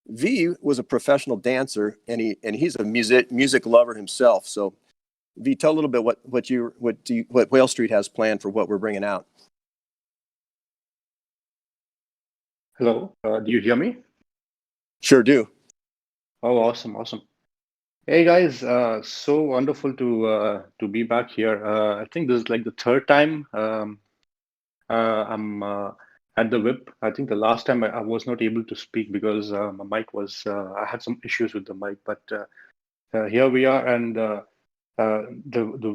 V was a professional dancer, and he's a music lover himself. So V, tell a little bit what Whale Street has planned for what we're bringing out. Hello, do you hear me? Sure do. Oh, awesome. Hey guys, so wonderful to be back here. I think this is like the third time I'm at the WIP. I think the last time I was not able to speak because my mic was, I had some issues with the mic, but here we are. And the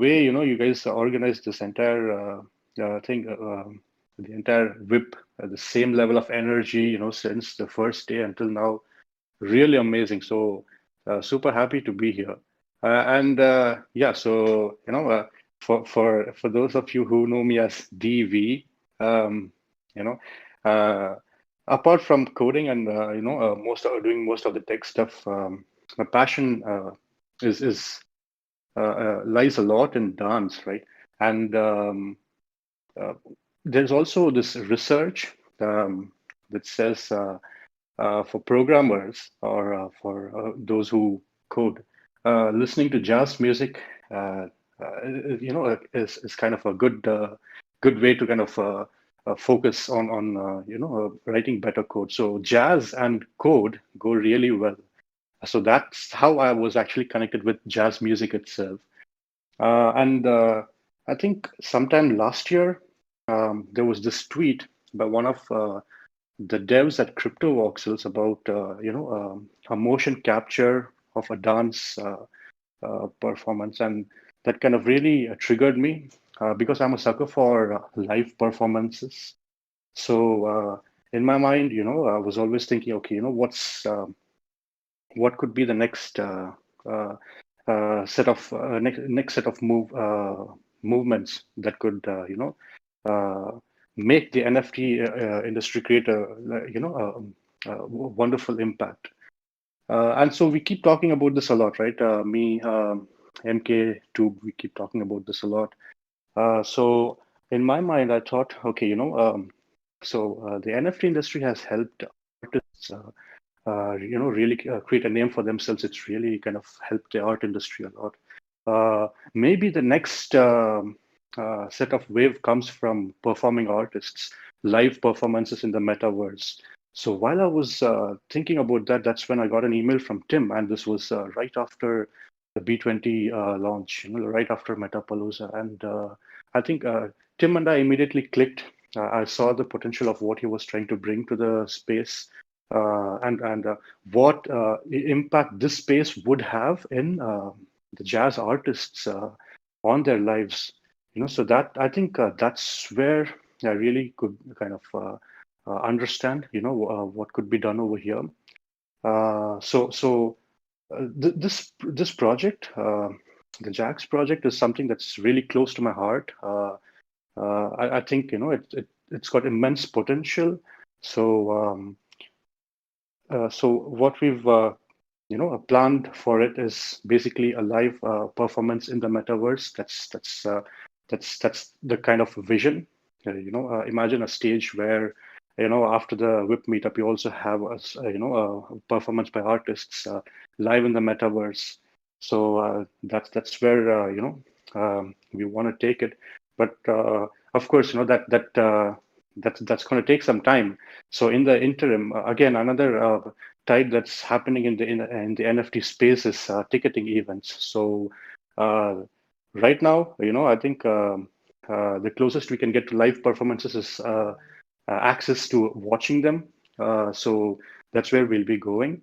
way, you guys organized this entire thing, the entire WIP, the same level of energy, since the first day until now, really amazing. So super happy to be here. So for those of you who know me as DV, apart from coding and doing most of the tech stuff, my passion lies a lot in dance, right? And there's also this research that says for programmers or for those who code, listening to jazz music, is kind of a good way to kind of focus on writing better code. So jazz and code go really well. So that's how I was actually connected with jazz music itself. And I think sometime last year, there was this tweet by one of the devs at CryptoVoxels about a motion capture of a dance performance, and that kind of really triggered me because I'm a sucker for live performances. So in my mind, I was always thinking, okay, what could be the next set of next set of movements that could make the NFT industry create a wonderful impact. And so we keep talking about this a lot, right? Me, MK, Tube, we keep talking about this a lot. So in my mind, I thought, okay, the NFT industry has helped artists, really create a name for themselves. It's really kind of helped the art industry a lot. Maybe the next set of wave comes from performing artists, live performances in the metaverse. So while I was thinking about that, that's when I got an email from Tim, and this was right after the B20 launch, right after MetaPalooza. And I think Tim and I immediately clicked. I saw the potential of what he was trying to bring to the space, and what impact this space would have in the jazz artists on their lives. So that I think that's where I really could kind of understand, what could be done over here. This project, the JAX project, is something that's really close to my heart. I think it's got immense potential. So what we've planned for it is basically a live performance in the metaverse. That's the kind of vision. Imagine a stage where after the WIP meetup, you also have a performance by artists live in the metaverse. So that's where we want to take it. But of course, that's going to take some time. So in the interim, again, another tide that's happening in the NFT space is ticketing events. So right now, I think the closest we can get to live performances is access to watching them. So that's where we'll be going.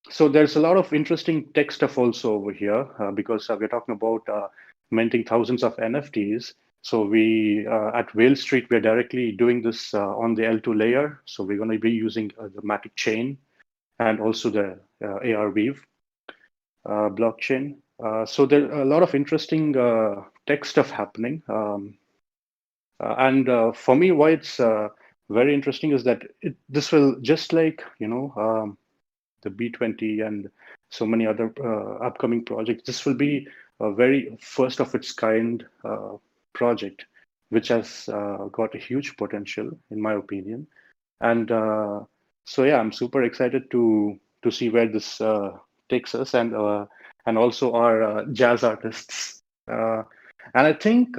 So there's a lot of interesting tech stuff also over here because we're talking about minting thousands of NFTs. So we at Whale Street, we're directly doing this on the L2 layer. So we're going to be using the Matic chain and also the ARweave blockchain. So there are a lot of interesting tech stuff happening. And for me, why it's very interesting is that this will, just like, the B20 and so many other upcoming projects, this will be a very first of its kind project, which has got a huge potential, in my opinion. And so, yeah, I'm super excited to see where this takes us, and also our jazz artists. And I think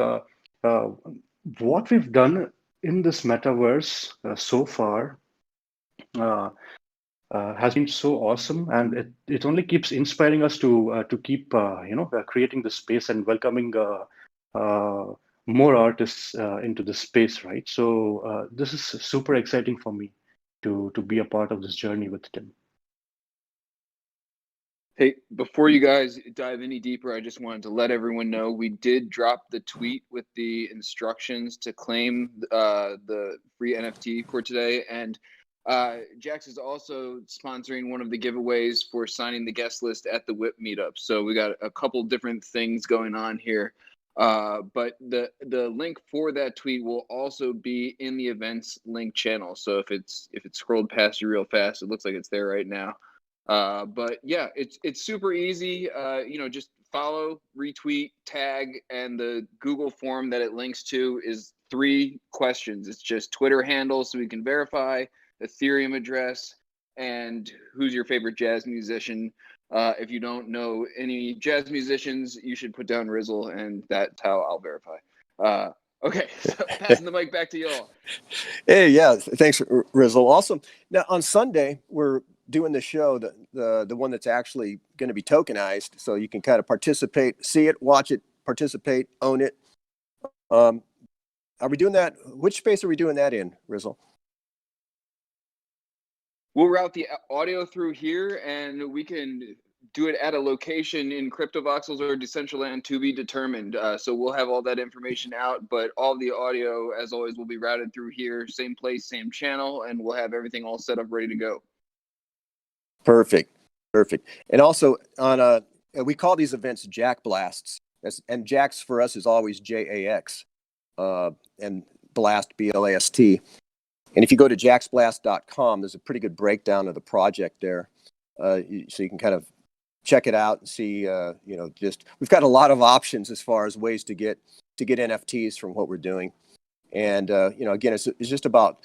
what we've done in this metaverse so far has been so awesome, and it only keeps inspiring us to keep creating the space and welcoming more artists into the space, right? So this is super exciting for me to be a part of this journey with Tim. Hey, before you guys dive any deeper, I just wanted to let everyone know we did drop the tweet with the instructions to claim the free NFT for today. And Jax is also sponsoring one of the giveaways for signing the guest list at the WIP Meetup. So we got a couple different things going on here. But the link for that tweet will also be in the events link channel. So if it's scrolled past you real fast, it looks like it's there right now. But yeah, it's super easy. Just follow, retweet, tag, and the Google form that it links to is 3 questions. It's just Twitter handle so we can verify, Ethereum address, and who's your favorite jazz musician. If you don't know any jazz musicians, you should put down Rizzle, and that's how I'll verify. Okay, so passing the mic back to y'all. Hey, yeah, thanks, Rizzle. Awesome. Now on Sunday, we're doing the show, the one that's actually going to be tokenized, so you can kind of participate, see it, watch it, participate, own it. Are we doing that? Which space are we doing that in, Rizzle? We'll route the audio through here, and we can do it at a location in CryptoVoxels or Decentraland to be determined. So we'll have all that information out, but all the audio, as always, will be routed through here, same place, same channel, and we'll have everything all set up, ready to go. Perfect. And also on we call these events Jack Blasts, and Jax for us is always JAX, and Blast BLAST. And if you go to jaxblast.com, there's a pretty good breakdown of the project there, so you can kind of check it out and see. We've got a lot of options as far as ways to get NFTs from what we're doing, and again, it's just about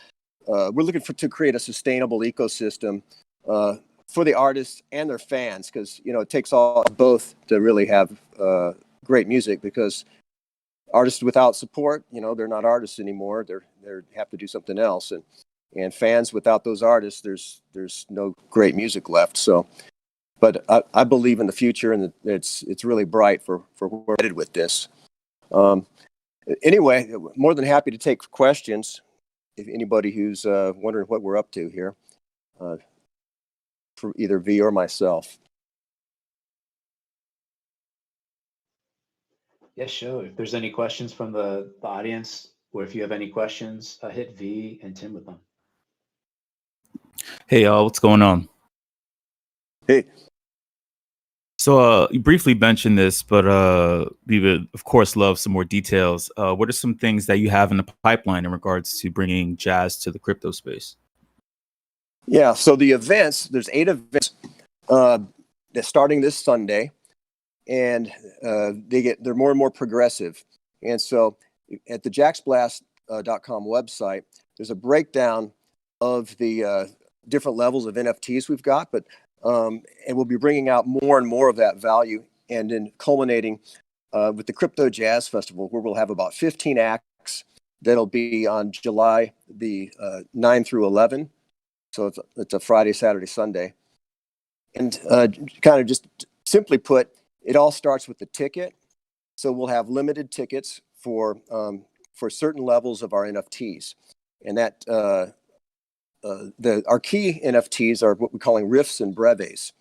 we're looking to create a sustainable ecosystem for the artists and their fans, because it takes both to really have great music, because artists without support, they're not artists anymore. They have to do something else, and fans without those artists, there's no great music left. So, but I believe in the future, and it's really bright for where we're headed with this. Anyway, more than happy to take questions if anybody who's wondering what we're up to here, for either V or myself. Yeah, sure. If there's any questions from the audience, or if you have any questions, hit V and Tim with them. Hey, y'all, what's going on? Hey. So you briefly mentioned this, but we would, of course, love some more details. What are some things that you have in the pipeline in regards to bringing jazz to the crypto space? Yeah, so the events, there's 8 events that's starting this Sunday, and they're more and more progressive. And so at the jaxblast.com website, there's a breakdown of the different levels of NFTs we've got, but and we'll be bringing out more and more of that value, and then culminating with the Crypto Jazz Festival, where we'll have about 15 acts that'll be on July the 9 through 11. So it's a Friday, Saturday, Sunday. And kind of just simply put, it all starts with the ticket. So we'll have limited tickets for for certain levels of our NFTs. And that our key NFTs are what we're calling riffs and brevets.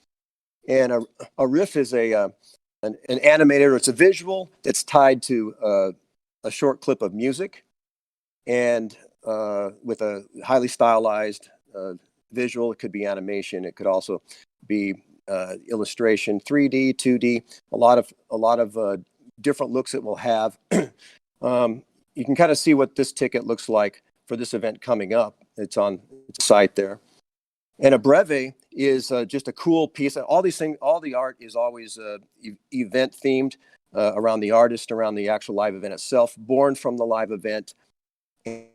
And a riff is an animator. It's a visual that's tied to a short clip of music, and with a highly stylized visual. It could be animation. It could also be illustration, 3D, 2D. A lot of different looks it will have. You can kind of see what this ticket looks like for this event coming up. It's on the site there. And a brevet is just a cool piece. All these things, all the art is always event themed, around the artist, around the actual live event itself, born from the live event.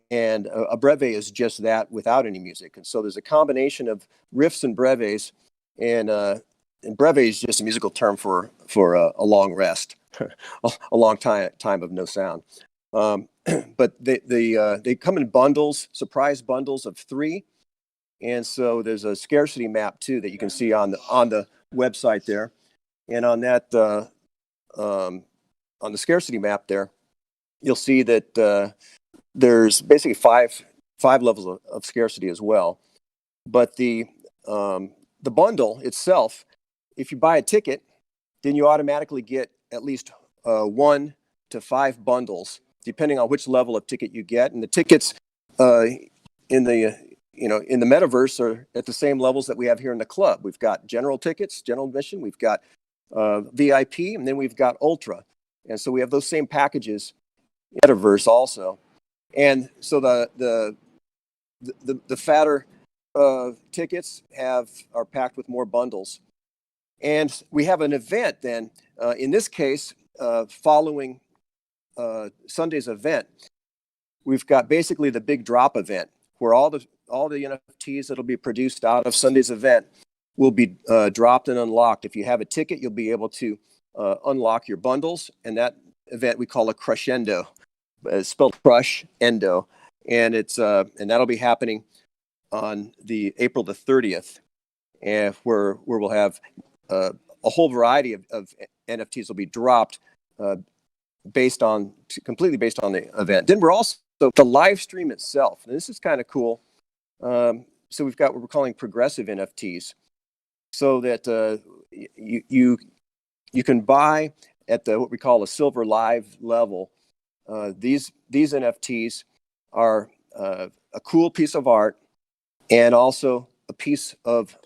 And a brevet is just that without any music. And so there's a combination of riffs and brevets, and brevet is just a musical term for a long rest, a long time of no sound. But they come in bundles, surprise bundles of 3. And so there's a scarcity map too that you can see on the website there. And on that, on the scarcity map there, you'll see that there's basically five levels of scarcity as well. But the bundle itself, if you buy a ticket, then you automatically get at least 1 to 5 bundles, depending on which level of ticket you get. And the tickets in the Metaverse are at the same levels that we have here in the club. We've got general tickets, general admission. We've got VIP, and then we've got Ultra. And so we have those same packages in Metaverse also. And so the fatter tickets are packed with more bundles. And we have an event then, in this case, following Sunday's event, we've got basically the big drop event where all the NFTs that'll be produced out of Sunday's event will be dropped and unlocked. If you have a ticket, you'll be able to unlock your bundles, and that event we call a crescendo. It's spelled crush-endo, and that'll be happening on the April the 30th, and where we'll have a whole variety of NFTs will be dropped completely based on the event. Then we're also the live stream itself. And this is kind of cool. So we've got what we're calling progressive NFTs, so that you can buy at what we call a silver live level. These NFTs are a cool piece of art, and also a piece of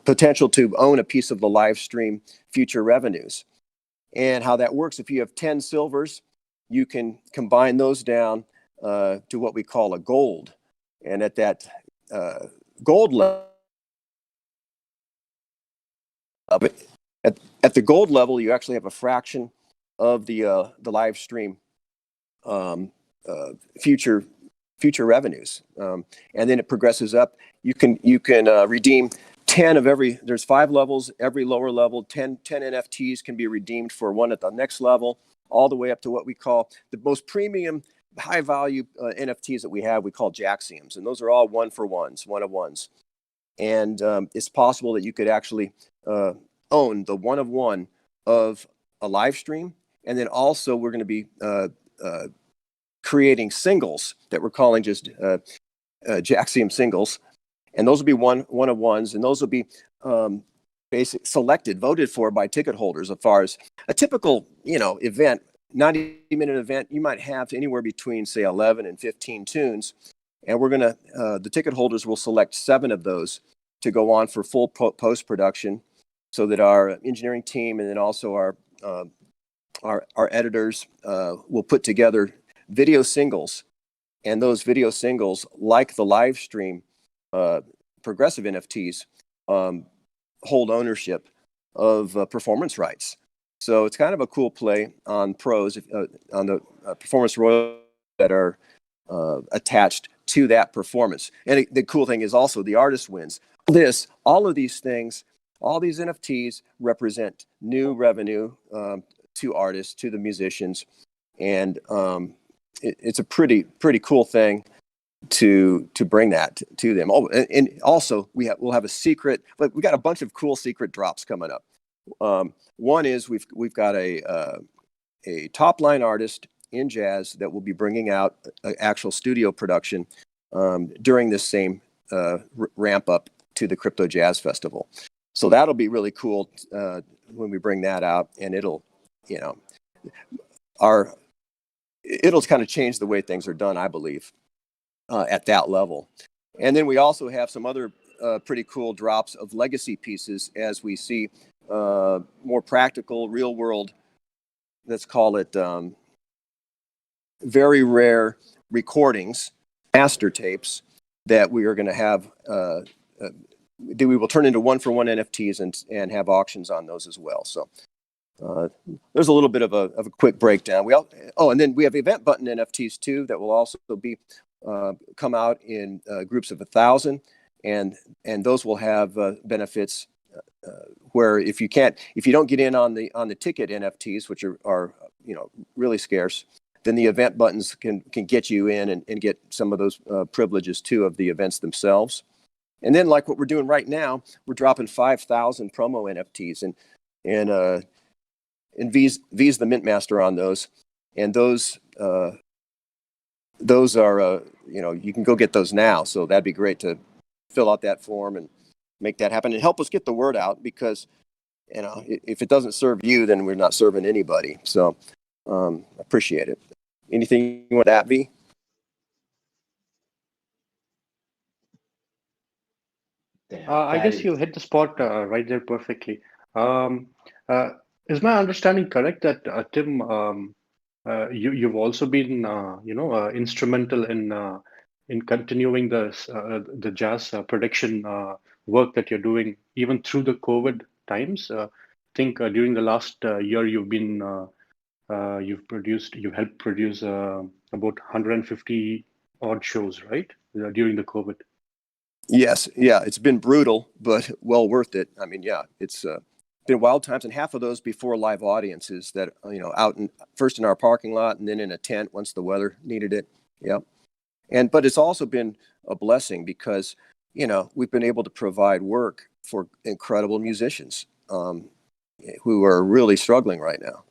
potential to own a piece of the live stream future revenues. And how that works, if you have 10 silvers, you can combine those down to what we call a gold. And at that gold level, at the gold level, you actually have a fraction of the live stream future revenues, and then it progresses up. You can redeem 10 of every. There's 5 levels. Every lower level, 10 NFTs can be redeemed for one at the next level, all the way up to what we call the most premium, high value NFTs that we have. We call Jaxiums, and those are all one of ones. And it's possible that you could actually own the one of one of a live stream, and then also we're going to be creating singles that we're calling just Jaxium singles, and those will be one of ones, and those will be voted for by ticket holders. As far as a typical event, 90-minute event, you might have anywhere between say 11 and 15 tunes, and we're gonna the ticket holders will select 7 of those to go on for full post production, so that our engineering team and then also our editors will put together video singles, and those video singles, like the live stream progressive NFTs, hold ownership of performance rights. So it's kind of a cool play on pros, on the performance royalties that are attached to that performance. And the cool thing is also the artist wins. All of these things, all these NFTs represent new revenue to artists, to the musicians, and it's a pretty cool thing to bring that to them. Oh, and also we'll have a secret. But we got a bunch of cool secret drops coming up. One is we've got a top line artist in jazz that will be bringing out an actual studio production during this same ramp up to the Crypto Jazz Festival. So that'll be really cool when we bring that out, and it'll, you know, it'll kind of change the way things are done, I believe, at that level. And then we also have some other pretty cool drops of legacy pieces as we see more practical, real world, let's call it very rare recordings, master tapes that we are going to have. We will turn into 1-for-1 NFTs and have auctions on those as well. So there's a little bit of a quick breakdown. And then we have event button NFTs too that will also be come out in groups of 1,000, and those will have benefits where if you don't get in on the ticket NFTs, which are you know, really scarce, then the event buttons can get you in and get some of those privileges too of the events themselves. And then, like what we're doing right now, we're dropping 5,000 promo NFTs, and V's the mint master on those, and those are you know, you can go get those now. So that'd be great to fill out that form and make that happen and help us get the word out, because, you know, if it doesn't serve you, then we're not serving anybody. So appreciate it. Anything with that, V? I guess you hit the spot right there perfectly. Is my understanding correct that Tim, you've also been instrumental in continuing the jazz prediction work that you're doing even through the COVID times? I think during the last year you've helped produce about 150 odd shows, right? During the COVID. Yes, yeah, it's been brutal, but well worth it. I mean, yeah, it's been wild times, and half of those before live audiences that, you know, first in our parking lot and then in a tent once the weather needed it. Yeah, but it's also been a blessing because, you know, we've been able to provide work for incredible musicians who are really struggling right now.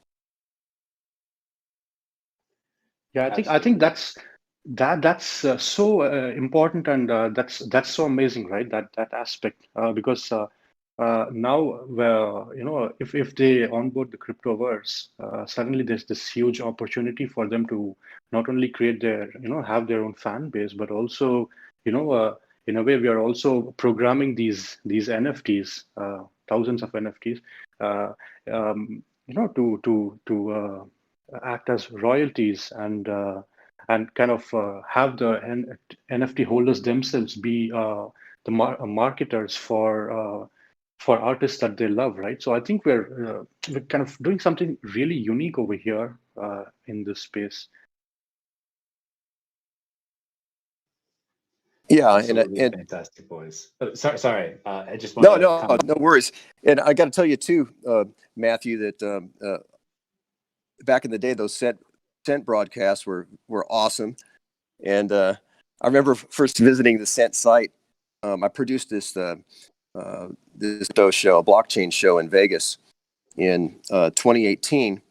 Yeah, I think that's so important, and that's so amazing, right? That aspect, because now, you know, if they onboard the cryptoverse, suddenly there's this huge opportunity for them to not only create have their own fan base, but also, you know, in a way we are also programming these NFTs, thousands of NFTs, you know, to act as royalties and kind of have the NFT holders themselves be the marketers for artists that they love, right? So I think we're kind of doing something really unique over here in this space. Yeah, and fantastic, boys. Oh, sorry. I just want no worries. And I got to tell you too, Matthew, that back in the day, those scent broadcasts were awesome. And I remember first visiting the Scent site. I produced this show, a blockchain show in Vegas in 2018,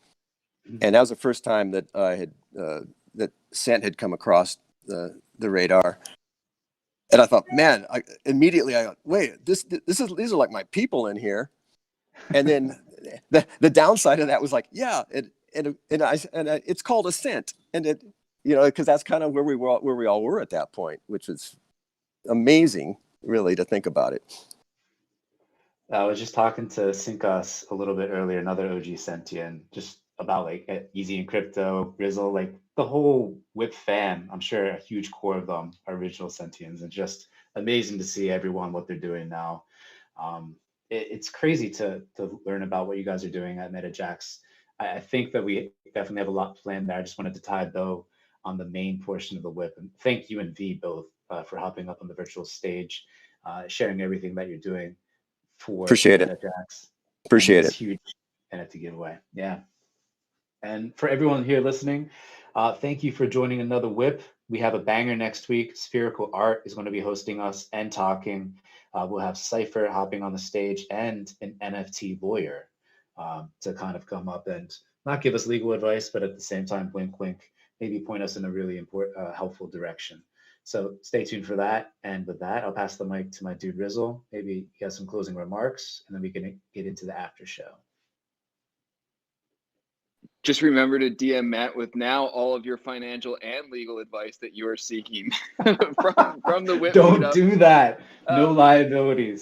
and that was the first time that I had that Scent had come across the radar. And I thought, man, immediately I thought, wait, these are like my people in here. And then the downside of that was like, yeah, it's called a Scent, and it, you know, because that's kind of where we all were at that point, which was amazing, really, to think about it. I was just talking to Sync a little bit earlier, another OG Sentient, just about like Easy and Crypto, Rizzle, like the whole WIP fam. I'm sure a huge core of them are original Sentients, and just amazing to see everyone what they're doing now. It's crazy to learn about what you guys are doing at MetaJAX. I think that we definitely have a lot planned there. I just wanted to tie a bow on the main portion of the WIP, and thank you and V both for hopping up on the virtual stage, sharing everything that you're doing for MetaJAX. Appreciate it. Huge NFT giveaway. Yeah. And for everyone here listening, thank you for joining another WIP. We have a banger next week. Spherical Art is going to be hosting us and talking. We'll have Cypher hopping on the stage and an NFT lawyer to kind of come up and not give us legal advice, but at the same time, wink, wink, maybe point us in a really important, helpful direction. So stay tuned for that. And with that, I'll pass the mic to my dude Rizzle. Maybe he has some closing remarks, and then we can get into the after show. Just remember to DM Matt with now all of your financial and legal advice that you are seeking from the WIP Don't Meetup. do that. No liabilities.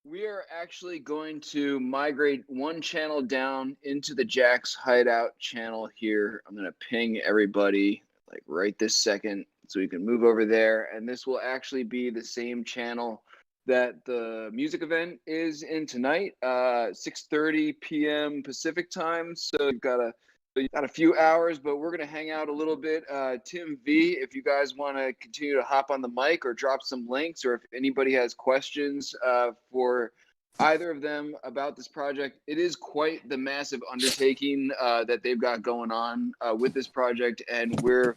We are actually going to migrate one channel down into the JAX hideout channel here. I'm going to ping everybody like right this second so we can move over there. And this will actually be the same channel that the music event is in tonight, 6:30 p.m. Pacific time. So you've got a few hours, but we're going to hang out a little bit. Tim V, if you guys want to continue to hop on the mic or drop some links, or if anybody has questions for either of them about this project, it is quite the massive undertaking that they've got going on with this project. And we're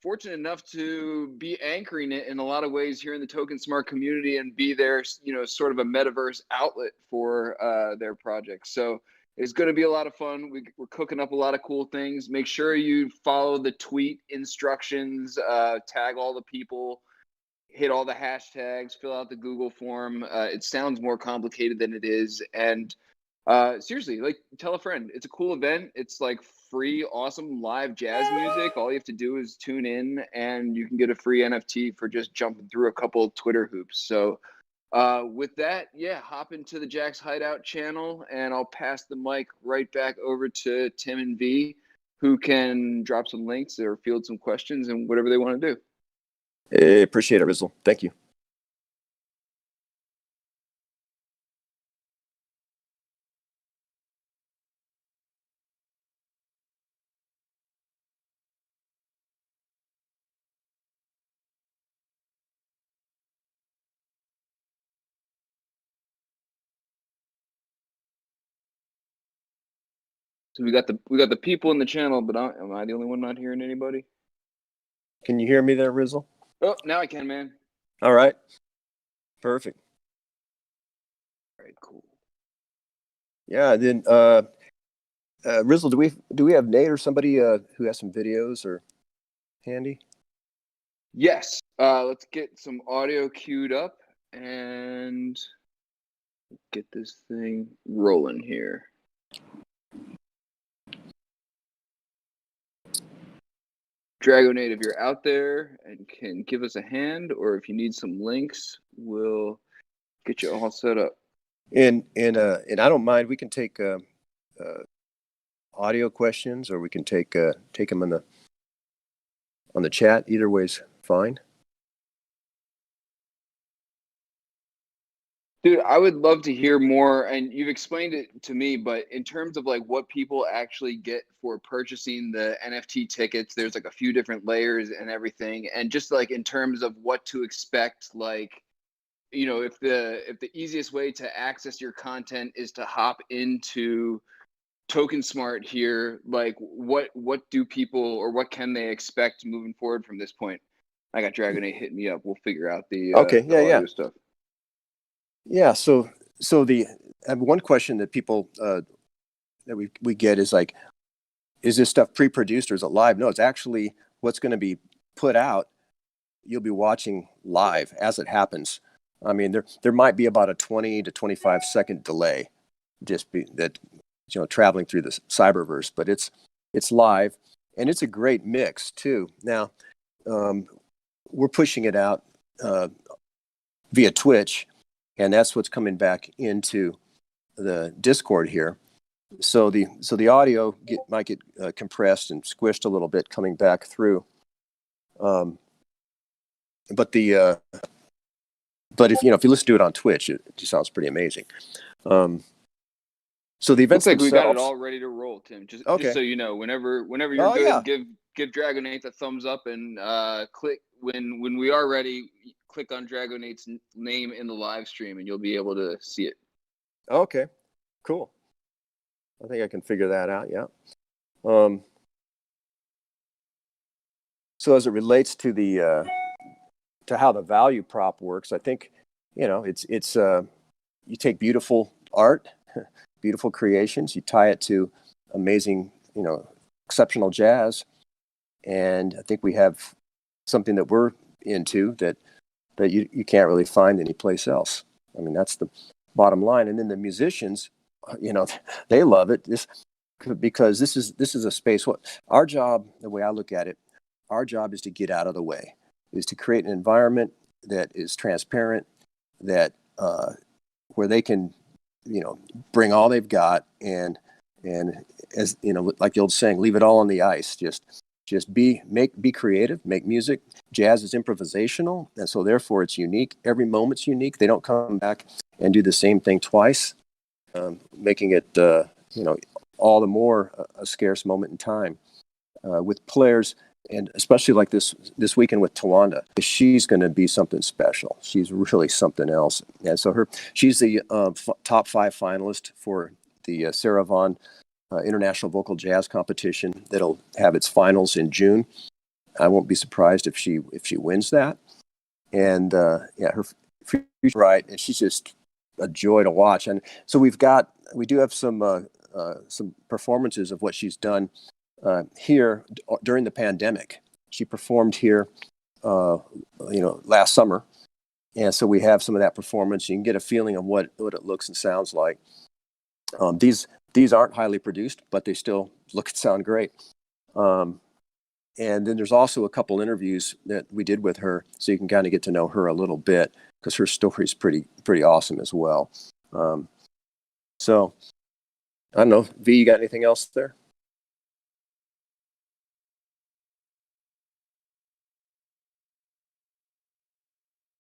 fortunate enough to be anchoring it in a lot of ways here in the Token Smart community and be their, sort of a metaverse outlet for their project. So it's going to be a lot of fun. We're cooking up a lot of cool things. Make sure you follow the tweet instructions, tag all the people, hit all the hashtags, fill out the Google form. It sounds more complicated than it is. And seriously, like, tell a friend. It's a cool event. It's like free, awesome live jazz music. All you have to do is tune in and you can get a free NFT for just jumping through a couple Twitter hoops. So with that, yeah, hop into the JAX Hideout channel and I'll pass the mic right back over to Tim and V, who can drop some links or field some questions and whatever they want to do. Hey, appreciate it, Rizzle. Thank you. So we got the people in the channel, but am I the only one not hearing anybody? Can you hear me there, Rizzle? Oh, now I can, man. All right. Perfect. All right, cool. Yeah, then Rizzle, do we have Nate or somebody who has some videos or handy? Yes. Let's get some audio queued up and get this thing rolling here. Dragonade, if you're out there and can give us a hand, or if you need some links, we'll get you all set up. And I don't mind. We can take audio questions, or we can take them on the chat. Either way's fine. Dude, I would love to hear more, and you've explained it to me, but in terms of like what people actually get for purchasing the NFT tickets, there's like a few different layers and everything, and just like in terms of what to expect, like, if the easiest way to access your content is to hop into Token Smart here, like what do people, or what can they expect moving forward from this point? I got Dragonade hitting me up. We'll figure out the audio stuff. Yeah, so one question that people that we get is like, is this stuff pre-produced or is it live? No, it's actually what's going to be put out. You'll be watching live as it happens. I mean, there might be about a 20 to 25 second delay, traveling through the cyberverse, but it's live and it's a great mix too. Now, we're pushing it out via Twitch. And that's what's coming back into the Discord here. So the audio might get compressed and squished a little bit coming back through. But if you listen to it on Twitch, it just sounds pretty amazing. So the events looks like we got it themselves- all ready to roll, Tim. Just so you know, whenever you're good, give Dragonate a thumbs up and click when we are ready. Click on Dragonate's name in the live stream and you'll be able to see it. Okay, cool. I think I can figure that out. Yeah. So as it relates to to how the value prop works, I think it's you take beautiful art, beautiful creations, you tie it to amazing, exceptional jazz. And I think we have something that we're into that you can't really find anyplace else. I mean, that's the bottom line. And then the musicians, they love it because this is a space. What our job, the way I look at it, our job is to get out of the way, is to create an environment that is transparent, that where they can, bring all they've got and as like the old saying, leave it all on the ice. Just be creative, make music. Jazz is improvisational, and so therefore it's unique. Every moment's unique. They don't come back and do the same thing twice, making it all the more a scarce moment in time. With players, and especially like this weekend with Tawanda, she's going to be something special. She's really something else. And so she's the top 5 finalist for the Sarah Vaughan International Vocal Jazz Competition that'll have its finals in June. I won't be surprised if she wins that. And her future, right, and she's just a joy to watch. And so we do have some performances of what she's done here during the pandemic. She performed here, last summer, and so we have some of that performance. You can get a feeling of what it looks and sounds like. These aren't highly produced, but they still look and sound great. And then there's also a couple interviews that we did with her, so you can kind of get to know her a little bit, because her story is pretty awesome as well. So I don't know, V, you got anything else there?